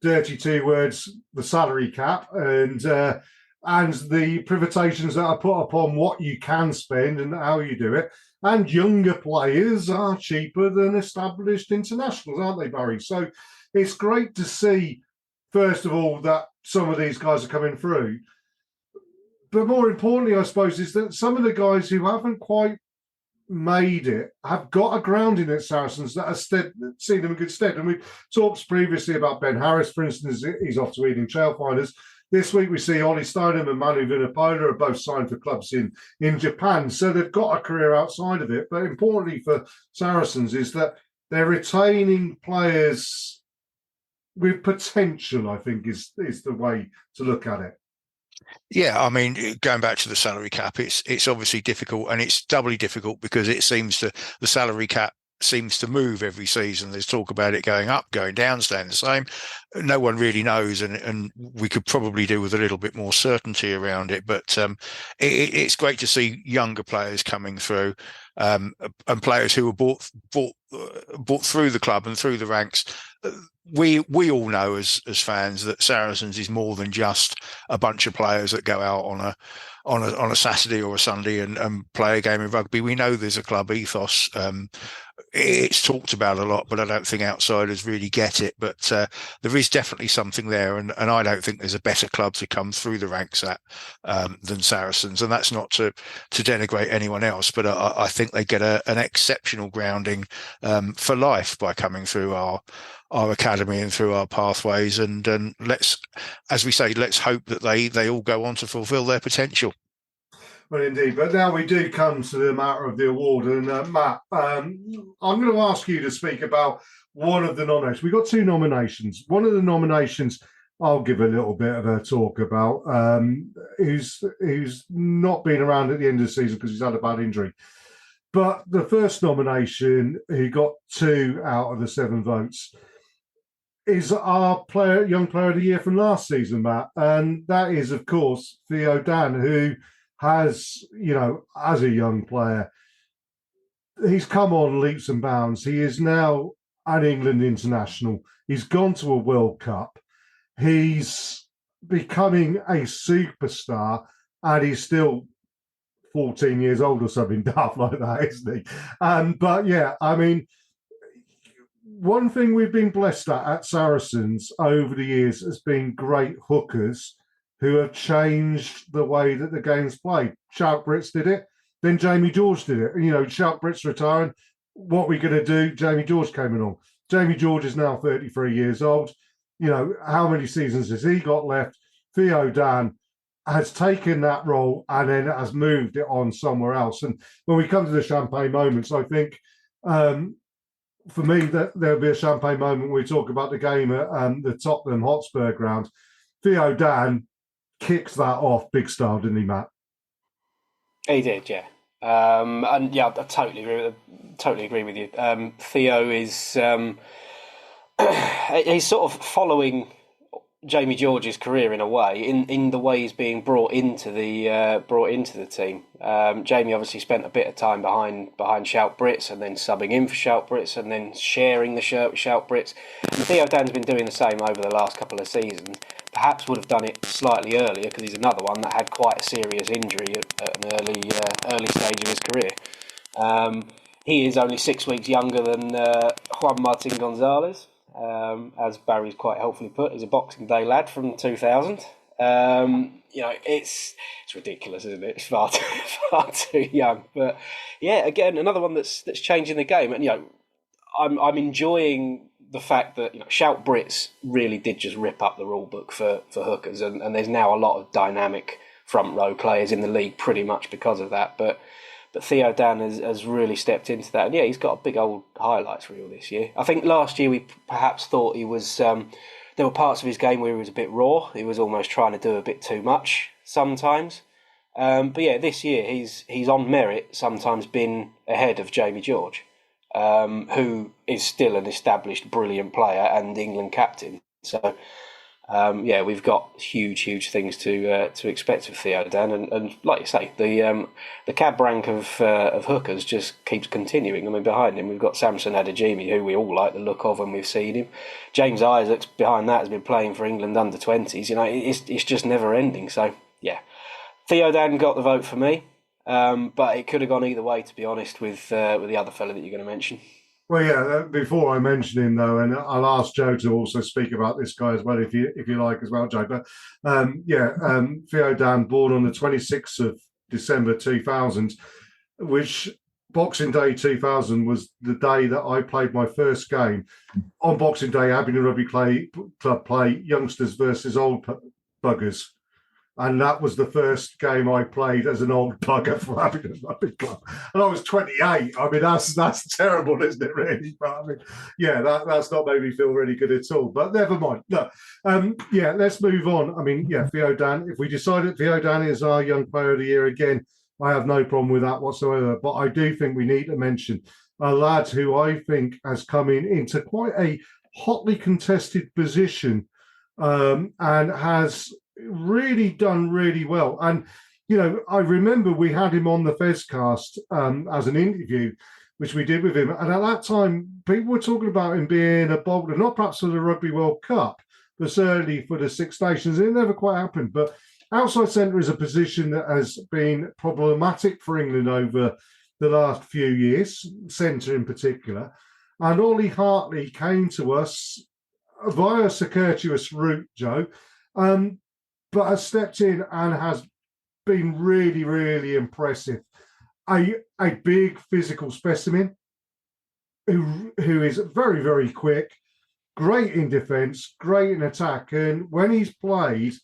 dirty 2 words, the salary cap, and the privations that are put upon what you can spend and how you do it. And younger players are cheaper than established internationals, aren't they, Barry? So it's great to see, first of all, that some of these guys are coming through. But more importantly, I suppose, is that some of the guys who haven't quite made it have got a grounding at Saracens that has seen them in good stead. And we talked previously about Ben Harris, for instance. He's off to Ealing Trailfinders. This week we see Ollie Stoneham and Manu Vinapola are both signed for clubs in Japan. So they've got a career outside of it. But importantly for Saracens is that they're retaining players with potential, I think, is the way to look at it. Yeah, I mean, going back to the salary cap, it's obviously difficult, and it's doubly difficult because the salary cap seems to move every season. There's talk about it going up, going down, staying the same. No one really knows, and we could probably do with a little bit more certainty around it. But it's great to see younger players coming through, and players who were brought through the club and through the ranks. We all know as fans that Saracens is more than just a bunch of players that go out on a Saturday or a Sunday and play a game of rugby. We know there's a club ethos. It's talked about a lot, but I don't think outsiders really get it. But there is definitely something there, and I don't think there's a better club to come through the ranks at than Saracens. And that's not to denigrate anyone else, but I think they get an exceptional grounding for life by coming through our academy and through our pathways. And let's hope that they all go on to fulfil their potential. Well, indeed. But now we do come to the matter of the award. And Matt, I'm going to ask you to speak about one of the nominations. We've got 2 nominations. One of the nominations I'll give a little bit of a talk about, who's not been around at the end of the season because he's had a bad injury. But the first nomination, who got 2 out of the 7 votes, is our young player of the year from last season, Matt. And that is, of course, Theo Dan, who has, as a young player, he's come on leaps and bounds. He is now an England international. He's gone to a World Cup. He's becoming a superstar, and he's still 14 years old or something daft like that, isn't he? But yeah, I mean, one thing we've been blessed at Saracens over the years has been great hookers who have changed the way that the game's played. Shout Brits did it, then Jamie George did it. Shout Brits retiring, what are we going to do? Jamie George came along. Jamie George is now 33 years old. You know, how many seasons has he got left? Theo Dan has taken that role and then has moved it on somewhere else. And when we come to the champagne moments, I think for me that there'll be a champagne moment when we talk about the game at the Tottenham Hotspur ground. Theo Dan kicks that off big style, didn't he, Matt? He did, yeah. And yeah, I totally agree with you. Theo is he's sort of following Jamie George's career in a way, in the way he's being brought into the team. Jamie obviously spent a bit of time behind Shout Brits and then subbing in for Shout Brits and then sharing the shirt with Shout Brits. And Theo Dan's been doing the same over the last couple of seasons. Perhaps would have done it slightly earlier because he's another one that had quite a serious injury at an early stage of his career. He is only 6 weeks younger than Juan Martin Gonzalez. As Barry's quite helpfully put, he's a Boxing Day lad from 2000. You know, it's ridiculous, isn't it? It's far too young. But yeah, again, another one that's changing the game. And you know, I'm enjoying the fact that, you know, Shout Brits really did just rip up the rule book for hookers, and there's now a lot of dynamic front row players in the league pretty much because of that. But Theo Dan has really stepped into that. And yeah, he's got a big old highlights reel this year. I think last year we perhaps thought he was... there were parts of his game where he was a bit raw. He was almost trying to do a bit too much sometimes. But yeah, this year he's on merit sometimes been ahead of Jamie George, who is still an established brilliant player and England captain. So... yeah, we've got huge things to expect of Theo Dan, and like you say, the cab rank of hookers just keeps continuing. I mean, behind him we've got Samson Adeyemi, who we all like the look of when we've seen him. James Isaacs behind that has been playing for England under 20s. You know, it's just never ending. So yeah, Theo Dan got the vote for me, but it could have gone either way, to be honest, with the other fella that you're going to mention. Well, yeah. Before I mention him, though, and I'll ask Joe to also speak about this guy as well, if you like, as well, Joe. But Theo Dan, born on the 26th of December 2000, which Boxing Day 2000 was the day that I played my first game. On Boxing Day, Abingdon Rugby Club play youngsters versus old buggers. And that was the first game I played as an old bugger for Abingdon Rugby Club. And I was 28. I mean, that's terrible, isn't it, really? But I mean, yeah, that's not made me feel really good at all. But never mind. No. Let's move on. I mean, yeah, Theo Dan. If we decide that Theo Dan is our Young Player of the Year again, I have no problem with that whatsoever. But I do think we need to mention a lad who I think has come into quite a hotly contested position and has really done really well. And you know, I remember we had him on the Fezcast as an interview, which we did with him, and at that time people were talking about him being a bowler, not perhaps for the Rugby World Cup, but certainly for the Six Nations. It never quite happened. But outside centre is a position that has been problematic for England over the last few years, centre in particular. And Ollie Hartley came to us via a circuitous route, Joe, but has stepped in and has been really, really impressive. A big physical specimen who is very, very quick, great in defence, great in attack. And when he's played,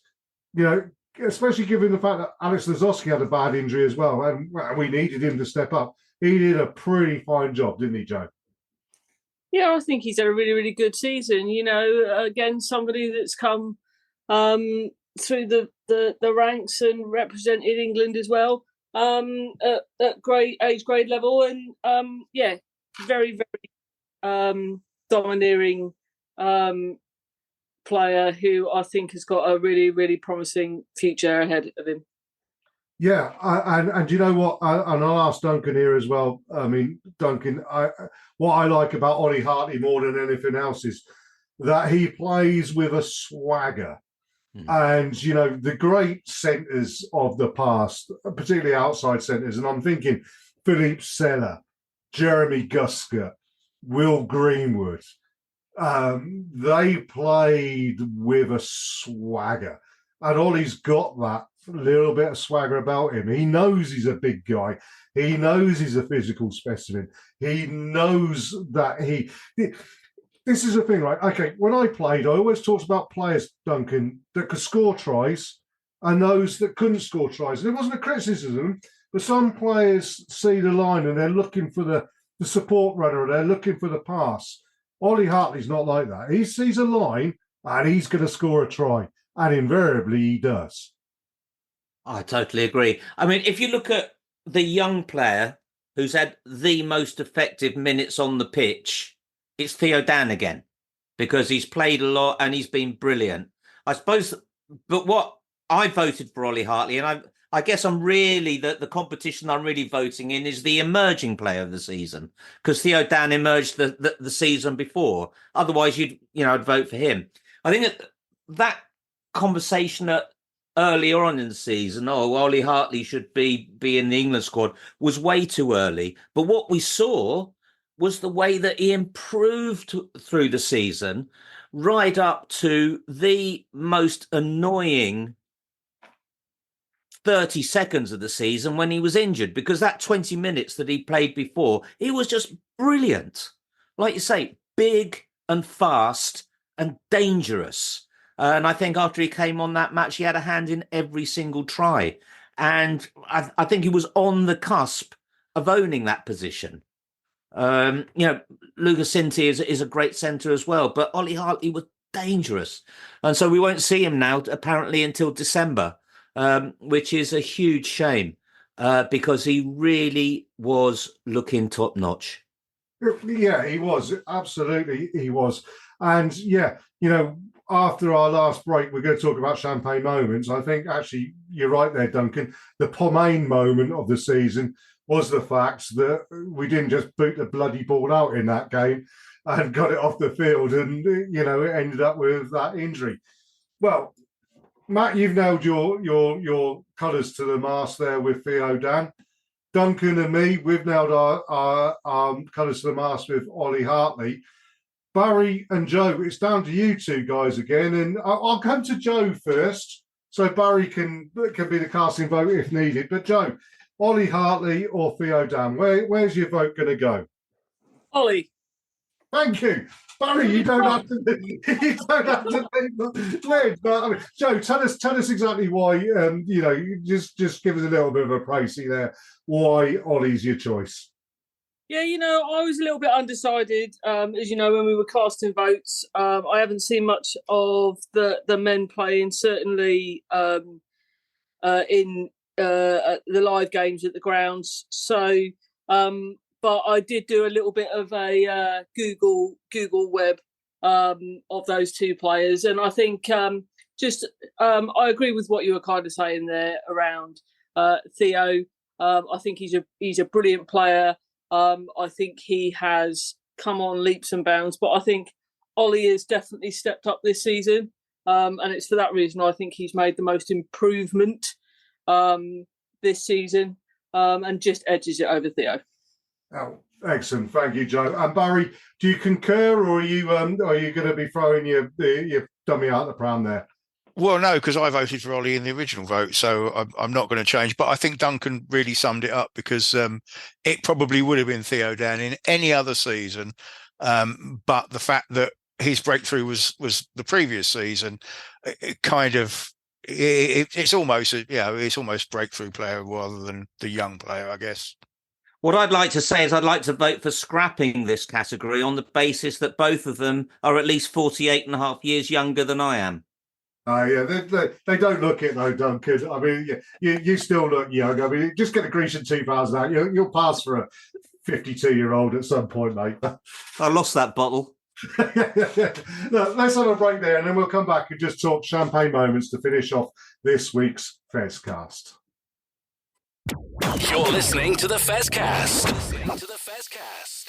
you know, especially given the fact that Alex Lazowski had a bad injury as well, and we needed him to step up, he did a pretty fine job, didn't he, Joe? Yeah, I think he's had a really, really good season. You know, again, somebody that's come through the ranks and represented England as well at age grade level, and very, very domineering player who I think has got a really, really promising future ahead of him. Yeah, and you know what? And I'll ask Duncan here as well. I mean, Duncan, what I like about Ollie Hartley more than anything else is that he plays with a swagger. And, you know, the great centres of the past, particularly outside centres, and I'm thinking Philippe Sella, Jeremy Gusker, Will Greenwood, they played with a swagger. And Ollie's got that little bit of swagger about him. He knows he's a big guy. He knows he's a physical specimen. He knows that this is the thing, right? Okay, when I played, I always talked about players, Duncan, that could score tries and those that couldn't score tries. And it wasn't a criticism, but some players see the line and they're looking for the support runner, or they're looking for the pass. Ollie Hartley's not like that. He sees a line and he's going to score a try. And invariably he does. I totally agree. I mean, if you look at the young player who's had the most effective minutes on the pitch, it's Theo Dan again, because he's played a lot and he's been brilliant. I suppose, but what I voted for Ollie Hartley, and I guess I'm really, the competition I'm really voting in is the emerging player of the season, because Theo Dan emerged the season before. Otherwise, I'd vote for him. I think that conversation earlier on in the season, Ollie Hartley should be in the England squad, was way too early. But what we saw was the way that he improved through the season, right up to the most annoying 30 seconds of the season when he was injured, because that 20 minutes that he played before, he was just brilliant. Like you say, big and fast and dangerous. And I think after he came on that match, he had a hand in every single try. And I think he was on the cusp of owning that position. Lucas Sinti is a great centre as well, but Ollie Hartley was dangerous. And so we won't see him now, apparently, until December, which is a huge shame, because he really was looking top notch. Yeah, he was. Absolutely, he was. And yeah, after our last break, we're going to talk about champagne moments. I think actually you're right there, Duncan. The Pomain moment of the season was the fact that we didn't just boot the bloody ball out in that game and got it off the field, and it ended up with that injury. Well, Matt, you've nailed your colours to the mast there with Theo Dan. Duncan and me, we've nailed our colours to the mast with Ollie Hartley. Barry and Joe, it's down to you two guys again, and I'll come to Joe first, so Barry can be the casting vote if needed. But Joe, Ollie Hartley or Theo Dan, where's your vote going to go? Ollie. Thank you, Barry. You don't have to think that. But Joe, tell us exactly why. Just give us a little bit of a précis there. Why Ollie's your choice? Yeah, I was a little bit undecided. As you know, when we were casting votes, I haven't seen much of the men playing, certainly in the live games at the grounds. So, but I did do a little bit of a Google web of those two players, and I think I agree with what you were kind of saying there around Theo. I think he's a brilliant player. I think he has come on leaps and bounds, but I think Ollie has definitely stepped up this season, and it's for that reason I think he's made the most improvement this season, and just edges it over Theo. Oh, excellent! Thank you, Joe. And Barry, do you concur, or are you going to be throwing your dummy out the pram there? Well, no, because I voted for Ollie in the original vote, so I'm not going to change. But I think Duncan really summed it up, because it probably would have been Theo Dan in any other season. But the fact that his breakthrough was the previous season, it's almost breakthrough player rather than the young player, I guess. What I'd like to say is I'd like to vote for scrapping this category on the basis that both of them are at least 48 and a half years younger than I am. Yeah, they don't look it though, Duncan. I mean, you still look young. I mean, just get the Grecian 2000 out. You'll pass for a 52-year-old at some point, mate. I lost that bottle. Look, let's have a break there, and then we'll come back and just talk champagne moments to finish off this week's Fezcast. You're listening to the Fezcast.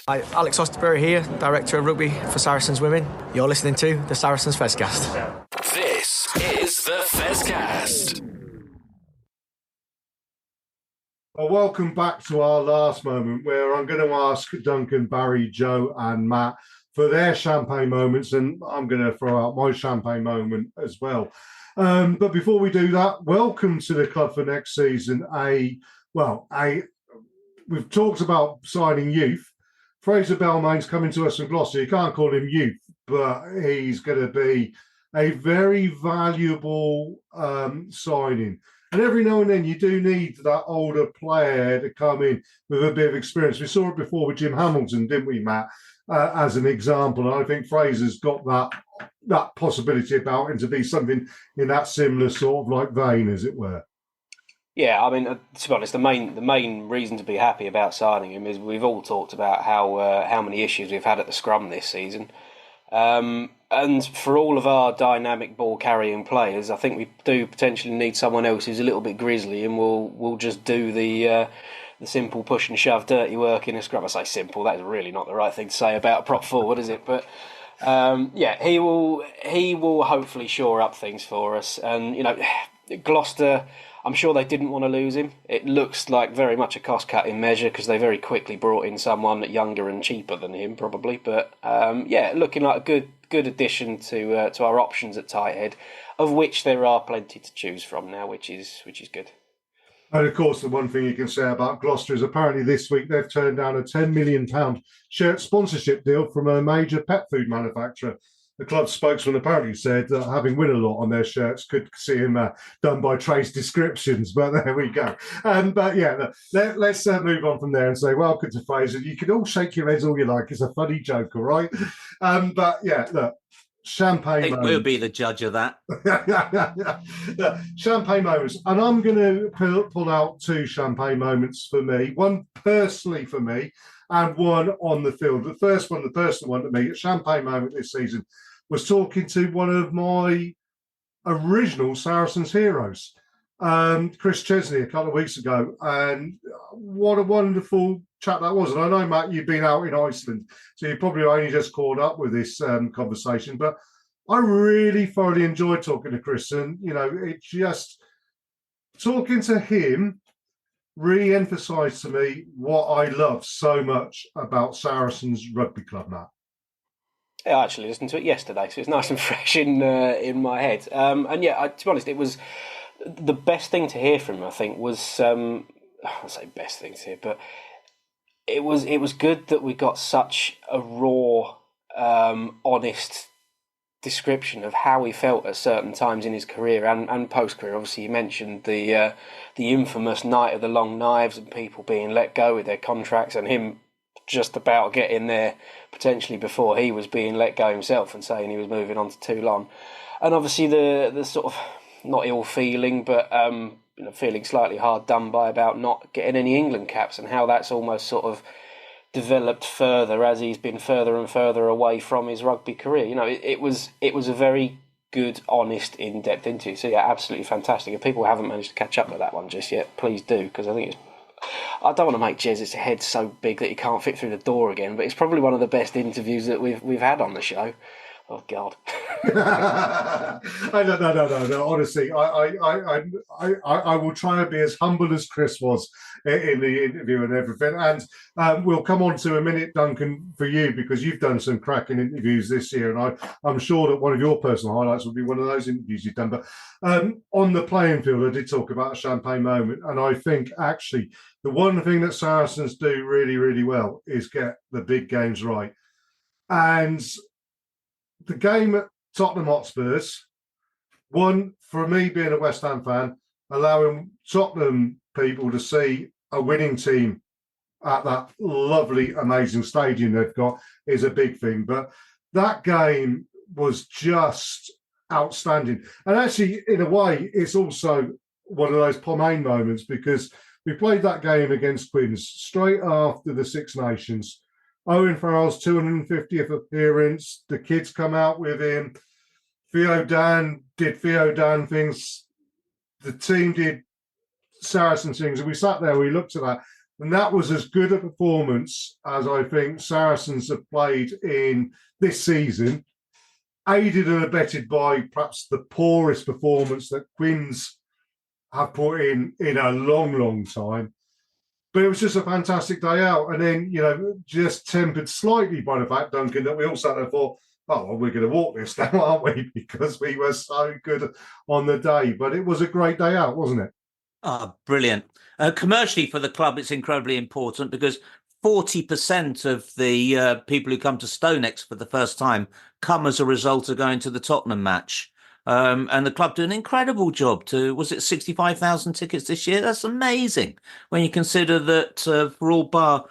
Hi, Alex Osterbury here, Director of Rugby for Saracens Women. You're listening to the Saracens Fezcast. This is the Fezcast. Well, welcome back to our last moment, where I'm going to ask Duncan, Barry, Joe and Matt for their champagne moments, and I'm going to throw out my champagne moment as well. But before we do that, welcome to the club for next season. We've talked about signing youth. Fraser Balmain's coming to us from Gloucester. You can't call him youth, but he's going to be a very valuable signing. And every now and then you do need that older player to come in with a bit of experience. We saw it before with Jim Hamilton, didn't we, Matt? As an example. And I think Fraser's got that possibility about him to be something in that similar sort of like vein, as it were. Yeah, I mean, to be honest, the main reason to be happy about signing him is we've all talked about how many issues we've had at the scrum this season. And for all of our dynamic ball carrying players, I think we do potentially need someone else who's a little bit grisly and will just do the simple push and shove dirty work in a scrum. I say simple, that is really not the right thing to say about a prop forward, is it? But he will hopefully shore up things for us. And Gloucester, I'm sure they didn't want to lose him. It looks like very much a cost-cutting measure because they very quickly brought in someone younger and cheaper than him, probably. But looking like a good addition to our options at tight head, of which there are plenty to choose from now, which is good. And of course, the one thing you can say about Gloucester is apparently this week they've turned down a £10 million shirt sponsorship deal from a major pet food manufacturer. The club spokesman apparently said that having win a lot on their shirts could see him done by Trace descriptions, but there we go. Let's move on from there and say welcome to Fraser. You can all shake your heads all you like. It's a funny joke, all right? Champagne I think moments. we'll be the judge of that. Champagne moments. And I'm going to pull out two champagne moments for me. One personally for me and one on the field. The first one, the personal one to me, a champagne moment this season, was talking to one of my original Saracens heroes, Chris Chesney, a couple of weeks ago. And what a wonderful chat that was. And I know, Matt, you've been out in Iceland, so you probably only just caught up with this conversation. But I really thoroughly enjoyed talking to Chris. And, it just, talking to him re-emphasised to me what I love so much about Saracens Rugby Club, Matt. I actually listened to it yesterday, so it's nice and fresh in my head. To be honest, it was the best thing to hear from him. I think was I say best thing to hear, but it was good that we got such a raw, honest description of how he felt at certain times in his career and post-career. Obviously, you mentioned the infamous night of the long knives and people being let go with their contracts and him just about getting there potentially before he was being let go himself and saying he was moving on to Toulon. And obviously the sort of, not ill feeling, but feeling slightly hard done by about not getting any England caps and how that's almost sort of developed further as he's been further and further away from his rugby career. It was a very good, honest, in-depth interview. So yeah, absolutely fantastic. If people haven't managed to catch up with that one just yet, please do, because I think I don't want to make Jez's head so big that he can't fit through the door again, but it's probably one of the best interviews that we've had on the show. Oh God! No. Honestly, I will try and be as humble as Chris was in the interview and everything. And we'll come on to a minute, Duncan, for you, because you've done some cracking interviews this year, and I'm sure that one of your personal highlights will be one of those interviews you've done. But on the playing field, I did talk about a champagne moment, and I think actually the one thing that Saracens do really, really well is get the big games right. And the game at Tottenham Hotspurs, one, for me being a West Ham fan, allowing Tottenham people to see a winning team at that lovely, amazing stadium they've got is a big thing. But that game was just outstanding. And actually, in a way, it's also one of those Pomain moments because we played that game against Quins straight after the Six Nations. Owen Farrell's 250th appearance. The kids come out with him. Theo Dan did Theo Dan things. The team did Saracen things. And we sat there, we looked at that. And that was as good a performance as I think Saracens have played in this season, aided and abetted by perhaps the poorest performance that Quins have put in a long, long time. But it was just a fantastic day out. And then, just tempered slightly by the fact, Duncan, that we all sat there for, oh, well, we're going to walk this now, aren't we? Because we were so good on the day. But it was a great day out, wasn't it? Oh, brilliant. Commercially for the club, it's incredibly important because 40% of the people who come to StoneX for the first time come as a result of going to the Tottenham match. And the club do an incredible job was it 65,000 tickets this year? That's amazing. When you consider that for all bar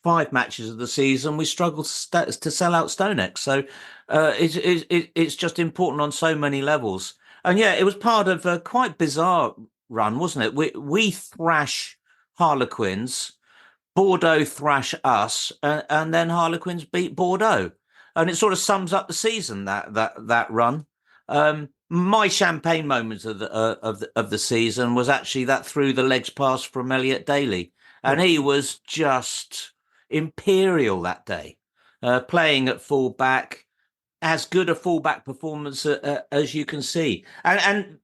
5 matches of the season, we struggled to sell out StoneX. So it's just important on so many levels. And yeah, it was part of a quite bizarre run, wasn't it? We thrash Harlequins, Bordeaux thrash us, and then Harlequins beat Bordeaux, and it sort of sums up the season that run. My champagne moment of the season was actually that through the legs pass from Elliot Daly, and he was just imperial that day, playing at fullback, as good a fullback performance as you can see, and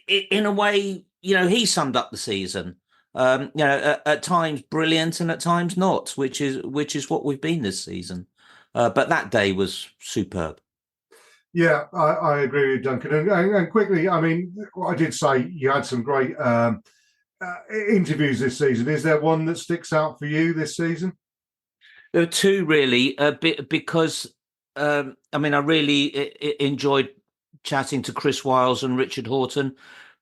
in a way, he summed up the season. At times brilliant and at times not, which is what we've been this season. But that day was superb. Yeah, I agree with Duncan. And quickly, I mean, I did say you had some great interviews this season. Is there one that sticks out for you this season? There were two really, because I really enjoyed chatting to Chris Wiles and Richard Horton,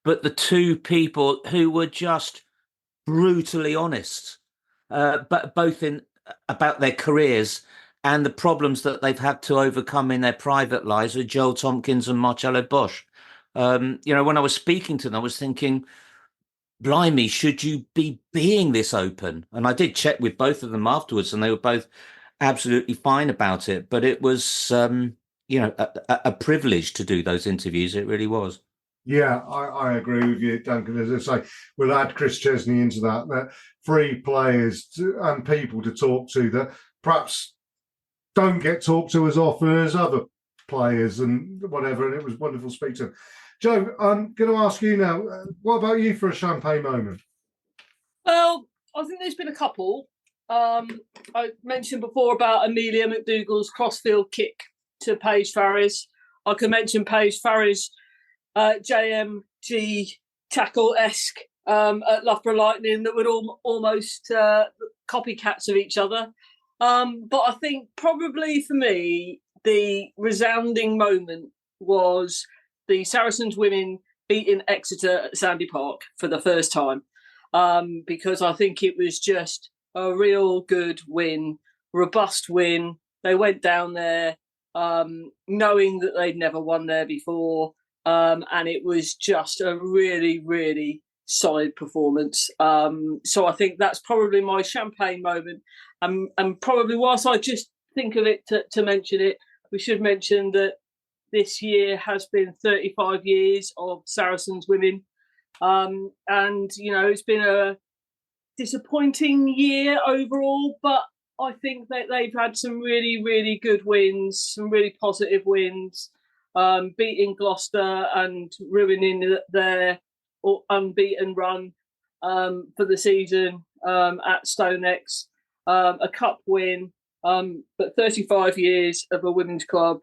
but the two people who were just brutally honest, but both about their careers and the problems that they've had to overcome in their private lives, with Joel Tompkins and Marcelo Bosch. When I was speaking to them, I was thinking, blimey, should you be being this open? And I did check with both of them afterwards, and they were both absolutely fine about it. But it was, a privilege to do those interviews. It really was. Yeah, I agree with you, Duncan. As I say, we'll add Chris Chesney into that 3 players and people to talk to that perhaps don't get talked to as often as other players and whatever. And it was wonderful to speak to them. Joe, I'm going to ask you now, what about you for a champagne moment? Well, I think there's been a couple. I mentioned before about Amelia McDougall's crossfield kick to Paige Farris. I could mention Paige Farris' JMG tackle-esque at Loughborough Lightning that would almost copycats of each other. But I think probably for me, the resounding moment was the Saracens women beating Exeter at Sandy Park for the first time, because I think it was just a real good win, robust win. They went down there knowing that they'd never won there before, and it was just a really, really solid performance. So I think that's probably my champagne moment. And probably, whilst I just think of it to mention it, we should mention that this year has been 35 years of Saracens women. And, it's been a disappointing year overall, but I think that they've had some really, really good wins, some really positive wins, beating Gloucester and ruining their unbeaten run for the season at StoneX. A cup win, but 35 years of a women's club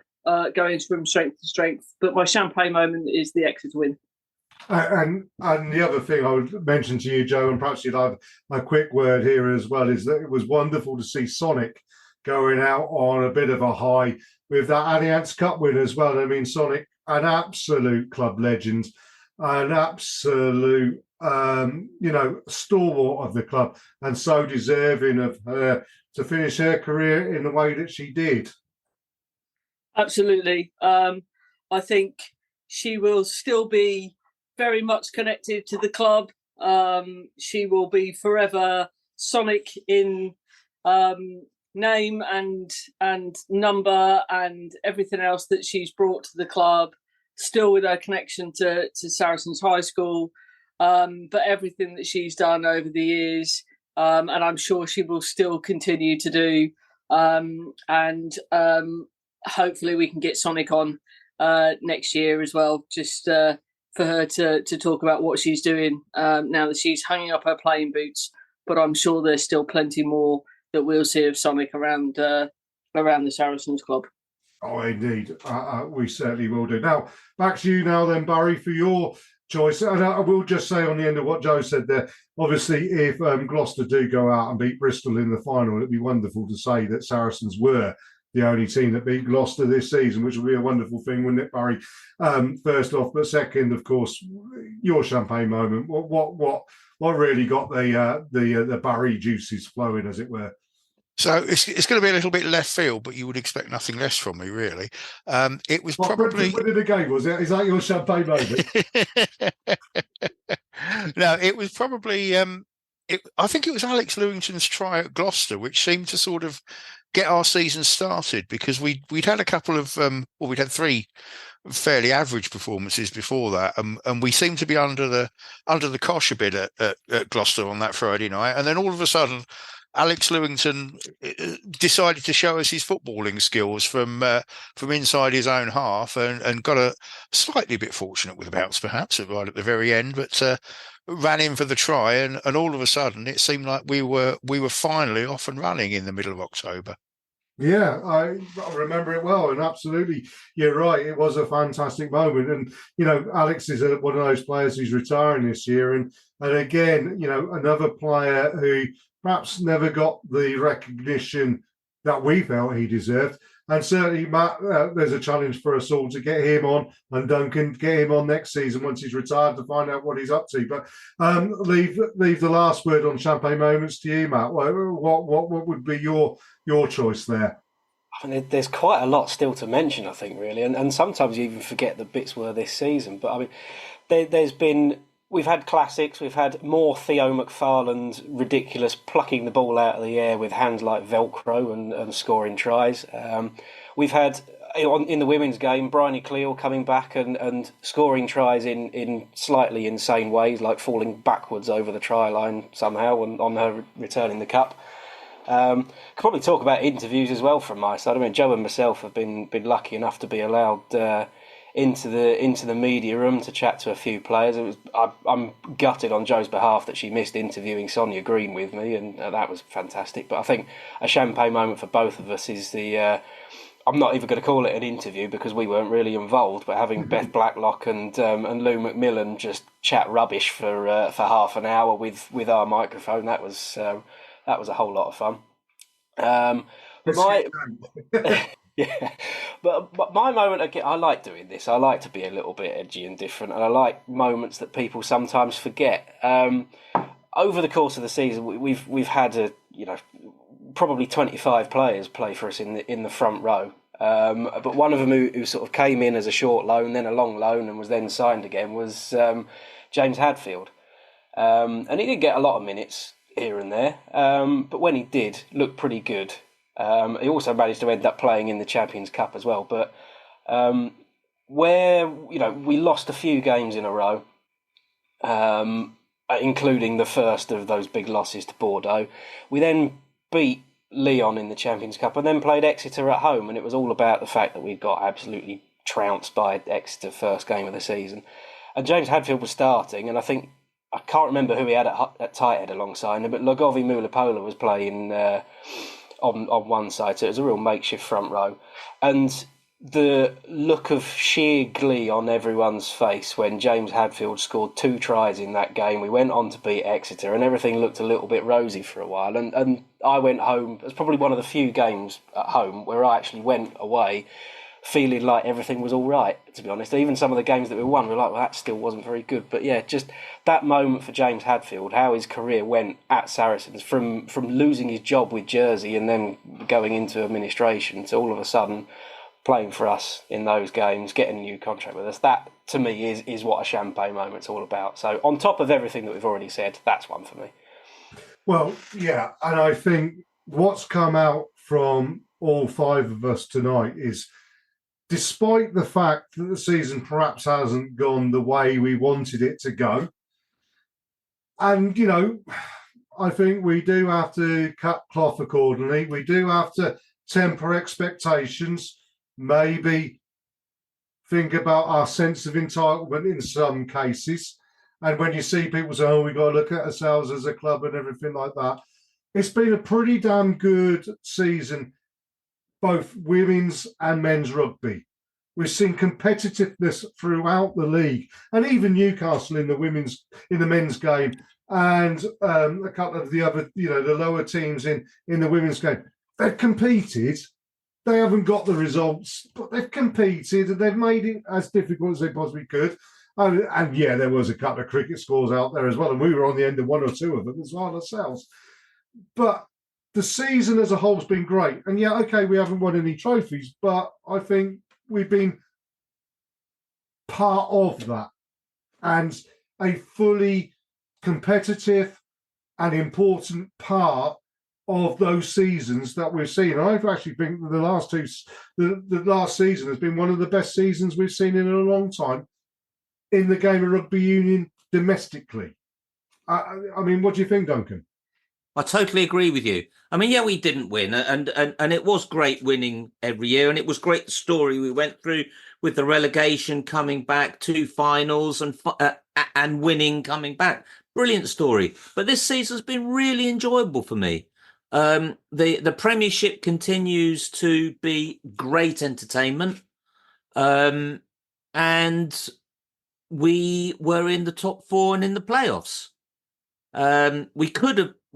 going from strength to strength. But my champagne moment is the Exeter win. And the other thing I would mention to you, Joe, and perhaps you'd have a quick word here as well, is that it was wonderful to see Sonic going out on a bit of a high with that Allianz Cup win as well. I mean, Sonic, an absolute club legend, an absolute stalwart of the club, and so deserving of her to finish her career in the way that she did. Absolutely. I think she will still be very much connected to the club. She will be forever Sonic in name and number and everything else that she's brought to the club, still with her connection to Saracens High School. But everything that she's done over the years, and I'm sure she will still continue to do. And hopefully we can get Sonic on next year as well, just for her to talk about what she's doing now that she's hanging up her playing boots. But I'm sure there's still plenty more that we'll see of Sonic around the Saracens club. Oh, indeed. We certainly will do. Now, back to you now then, Barry, for your choice. And I will just say on the end of what Joe said there, obviously, if Gloucester do go out and beat Bristol in the final, it'd be wonderful to say that Saracens were the only team that beat Gloucester this season, which would be a wonderful thing, wouldn't it, Barry? First off, but second, of course, your champagne moment. What really got the Barry juices flowing, as it were? So it's going to be a little bit left field, but you would expect nothing less from me, really. It was probably winning the game, was it? Is that your champagne moment? No, it was probably. I think it was Alex Lewington's try at Gloucester, which seemed to sort of get our season started, because we'd had a couple of we'd had 3 fairly average performances before that, and we seemed to be under the cosh a bit at Gloucester on that Friday night, and then all of a sudden, Alex Lewington decided to show us his footballing skills from inside his own half, and got a slightly bit fortunate with a bounce, perhaps, right at the very end, but ran in for the try, and all of a sudden it seemed like we were finally off and running in the middle of October. Yeah, I remember it well, and absolutely, you're right. It was a fantastic moment, and Alex is one of those players who's retiring this year, and again, another player who perhaps never got the recognition that we felt he deserved. And certainly, Matt, there's a challenge for us all to get him on, and Duncan, get him on next season once he's retired, to find out what he's up to. But leave the last word on champagne moments to you, Matt. What would be your choice there? I mean, there's quite a lot still to mention, I think, really, and sometimes you even forget the bits were this season. But I mean, we've had classics. We've had more Theo McFarland's ridiculous plucking the ball out of the air with hands like Velcro and scoring tries. We've had, in the women's game, Bryony Cleal coming back and scoring tries in slightly insane ways, like falling backwards over the try line somehow on her returning the cup. Could probably talk about interviews as well from my side. I mean, Joe and myself have been lucky enough to be allowed into the media room to chat to a few players. I'm gutted on Joe's behalf that she missed interviewing Sonia Green with me, and that was fantastic. But I think a champagne moment for both of us is the. I'm not even going to call it an interview because we weren't really involved, but having Beth Blacklock and Lou McMillan just chat rubbish for half an hour with our microphone, that was a whole lot of fun. Yeah, but my moment again, I like doing this. I like to be a little bit edgy and different, and I like moments that people sometimes forget. Over the course of the season, we've had probably 25 players play for us in the front row. But one of them who sort of came in as a short loan, then a long loan, and was then signed again was James Hadfield, and he did get a lot of minutes here and there, but when he did, looked pretty good. He also managed to end up playing in the Champions Cup as well. But where we lost a few games in a row, including the first of those big losses to Bordeaux, we then beat Lyon in the Champions Cup and then played Exeter at home, and it was all about the fact that we got absolutely trounced by Exeter first game of the season. And James Hadfield was starting, and I can't remember who he had at tight head alongside him, but Logovi Mulipola was playing on one side, so it was a real makeshift front row. And the look of sheer glee on everyone's face when James Hadfield scored 2 tries in that game. We went on to beat Exeter, and everything looked a little bit rosy for a while. And I went home. It was probably one of the few games at home where I actually went away feeling like everything was all right, to be honest. Even some of the games that we won, we were like, well, that still wasn't very good. But yeah, just that moment for James Hadfield, how his career went at Saracens, from losing his job with Jersey and then going into administration to all of a sudden playing for us in those games, getting a new contract with us. That, to me, is what a champagne moment's all about. So on top of everything that we've already said, that's one for me. Well, yeah, and I think what's come out from all 5 of us tonight is, despite the fact that the season perhaps hasn't gone the way we wanted it to go, and, I think we do have to cut cloth accordingly. We do have to temper expectations, maybe think about our sense of entitlement in some cases. And when you see people say, we've got to look at ourselves as a club and everything like that, it's been a pretty damn good season, both women's and men's rugby. We've seen competitiveness throughout the league, and even Newcastle in the men's game, and a couple of the other, the lower teams in the women's game. They've competed. They haven't got the results, but they've competed and they've made it as difficult as they possibly could. And yeah, there was a couple of cricket scores out there as well, and we were on the end of one or two of them as well ourselves. But the season as a whole has been great. And yeah, okay, we haven't won any trophies, but I think we've been part of that and a fully competitive and important part of those seasons that we've seen. And I actually think that the last season has been one of the best seasons we've seen in a long time in the game of rugby union domestically. I mean, what do you think, Duncan? I totally agree with you. I mean, yeah, we didn't win, and it was great winning every year, and it was great the story we went through with the relegation, coming back, 2 finals, and winning, coming back. Brilliant story. But this season's been really enjoyable for me. The Premiership continues to be great entertainment, and we were in the top 4 and in the playoffs.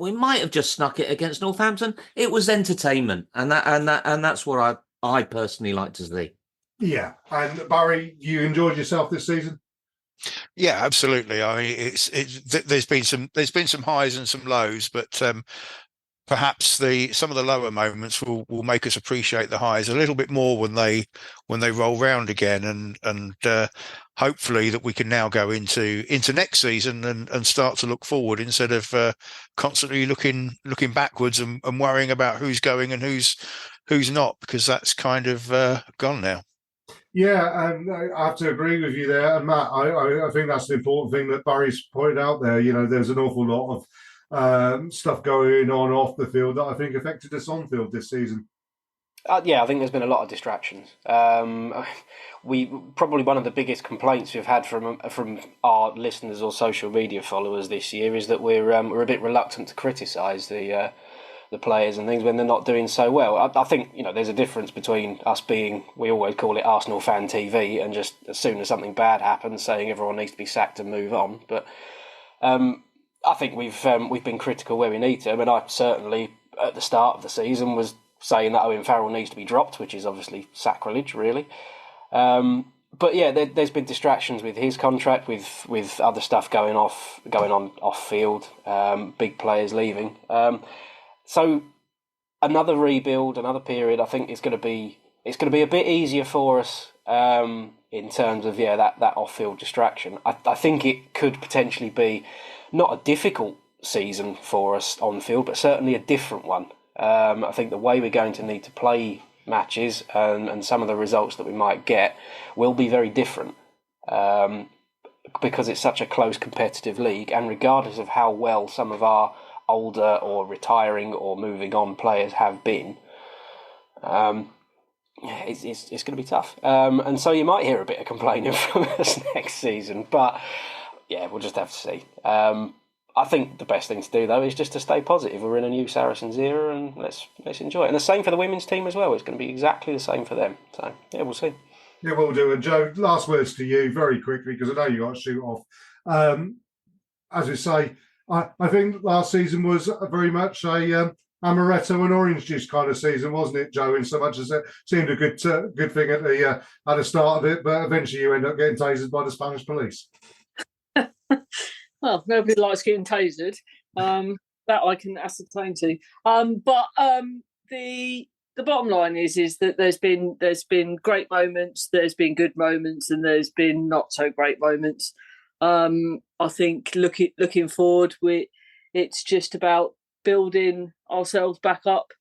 We might have just snuck it against Northampton. It was entertainment, and that's what I personally like to see. Yeah, and Barry, you enjoyed yourself this season? Yeah, absolutely. I mean, there's been some highs and some lows, but perhaps some of the lower moments will make us appreciate the highs a little bit more when they roll round again, and hopefully that we can now go into next season and start to look forward instead of constantly looking backwards and worrying about who's going and who's not, because that's kind of gone now. Yeah, and I have to agree with you there. And Matt, I think that's the important thing that Barry's pointed out there. There's an awful lot of stuff going on off the field that I think affected us on field this season. Yeah, I think there's been a lot of distractions. We probably one of the biggest complaints we've had from our listeners or social media followers this year is that we're a bit reluctant to criticise the players and things when they're not doing so well. I think there's a difference between us being, we always call it Arsenal fan TV, and just as soon as something bad happens, saying everyone needs to be sacked and move on. But I think we've been critical where we need to. I mean, I certainly at the start of the season was saying that Owen Farrell needs to be dropped, which is obviously sacrilege, really. But yeah, there's been distractions with his contract, with other stuff going on off field, big players leaving. So another rebuild, another period. I think it's going to be a bit easier for us in terms of that off field distraction. I think it could potentially be not a difficult season for us on field, but certainly a different one. I think the way we're going to need to play matches and some of the results that we might get will be very different because it's such a close competitive league, and regardless of how well some of our older or retiring or moving on players have been, it's going to be tough. And so you might hear a bit of complaining from us next season, but yeah, we'll just have to see. I think the best thing to do, though, is just to stay positive. We're in a new Saracens era, and let's enjoy it. And the same for the women's team as well. It's going to be exactly the same for them. So, yeah, we'll see. Yeah, we'll do. And Joe, last words to you very quickly, because I know you got to shoot off. As we say, I think last season was very much a amaretto and orange juice kind of season, wasn't it, Joe? In so much as it seemed a good thing at the start of it, but eventually you end up getting tasered by the Spanish police. Well, nobody likes getting tasered. That I can ascertain to. But the bottom line is that there's been great moments, there's been good moments, and there's been not so great moments. I think looking forward, it's just about building ourselves back up,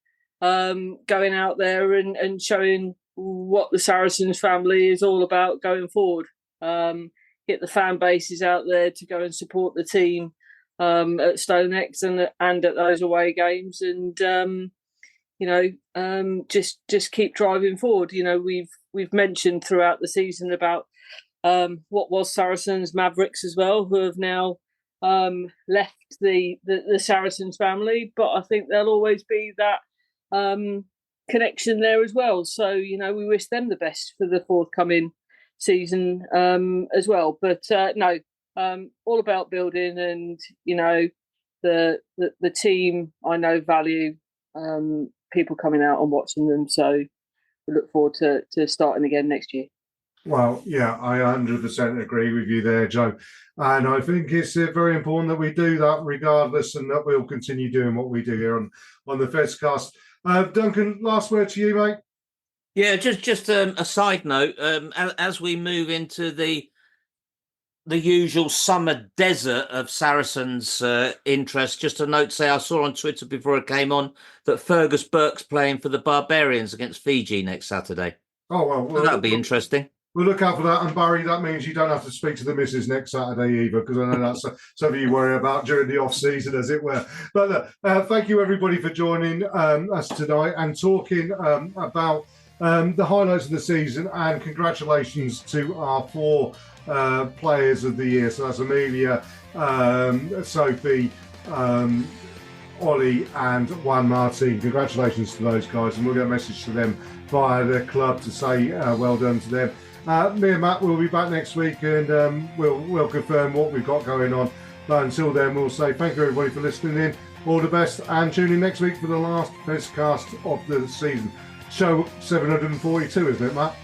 going out there and showing what the Saracens family is all about going forward. Get the fan bases out there to go and support the team at Stonex and at those away games, and just keep driving forward. We've mentioned throughout the season about what was Saracens Mavericks as well, who have now left the Saracens family, but I think there'll always be that connection there as well. So, we wish them the best for the forthcoming season as well. But no, all about building, and the team I know value people coming out and watching them. So we look forward to starting again next year. Well, yeah, I 100% agree with you there, Joe. And I think it's very important that we do that regardless, and that we'll continue doing what we do here on the Fezcast. Duncan, last word to you, mate. Yeah, just a side note. As we move into the usual summer desert of Saracens' interest, just a note to say, I saw on Twitter before it came on that Fergus Burke's playing for the Barbarians against Fiji next Saturday. Oh, well, So that'll be interesting. We'll look out for that. And Barry, that means you don't have to speak to the missus next Saturday either, because I know that's something you worry about during the off-season, as it were. But thank you, everybody, for joining us tonight and talking about the highlights of the season. And congratulations to our 4 players of the year. So that's Amelia, Sophie, Ollie and Juan Martin. Congratulations to those guys, and we'll get a message to them via the club to say well done to them. Me and Matt will be back next week, and we'll confirm what we've got going on. But until then, we'll say thank you, everybody, for listening in. All the best, and tune in next week for the last Fezcast of the season. Show 742, isn't it, Matt?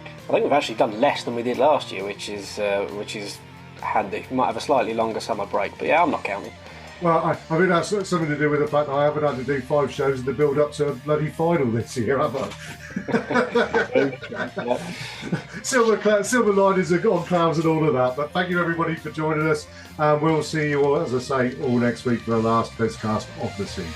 I think we've actually done less than we did last year, which is handy. We might have a slightly longer summer break, but yeah, I'm not counting. Well, I think that's something to do with the fact that I haven't had to do 5 shows in the build-up to a bloody final this year, have I? Silver linings are on clouds and all of that. But thank you, everybody, for joining us. And we'll see you all, as I say, all next week for the last Fezcast of the season.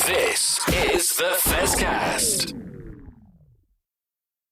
This is the Fezcast.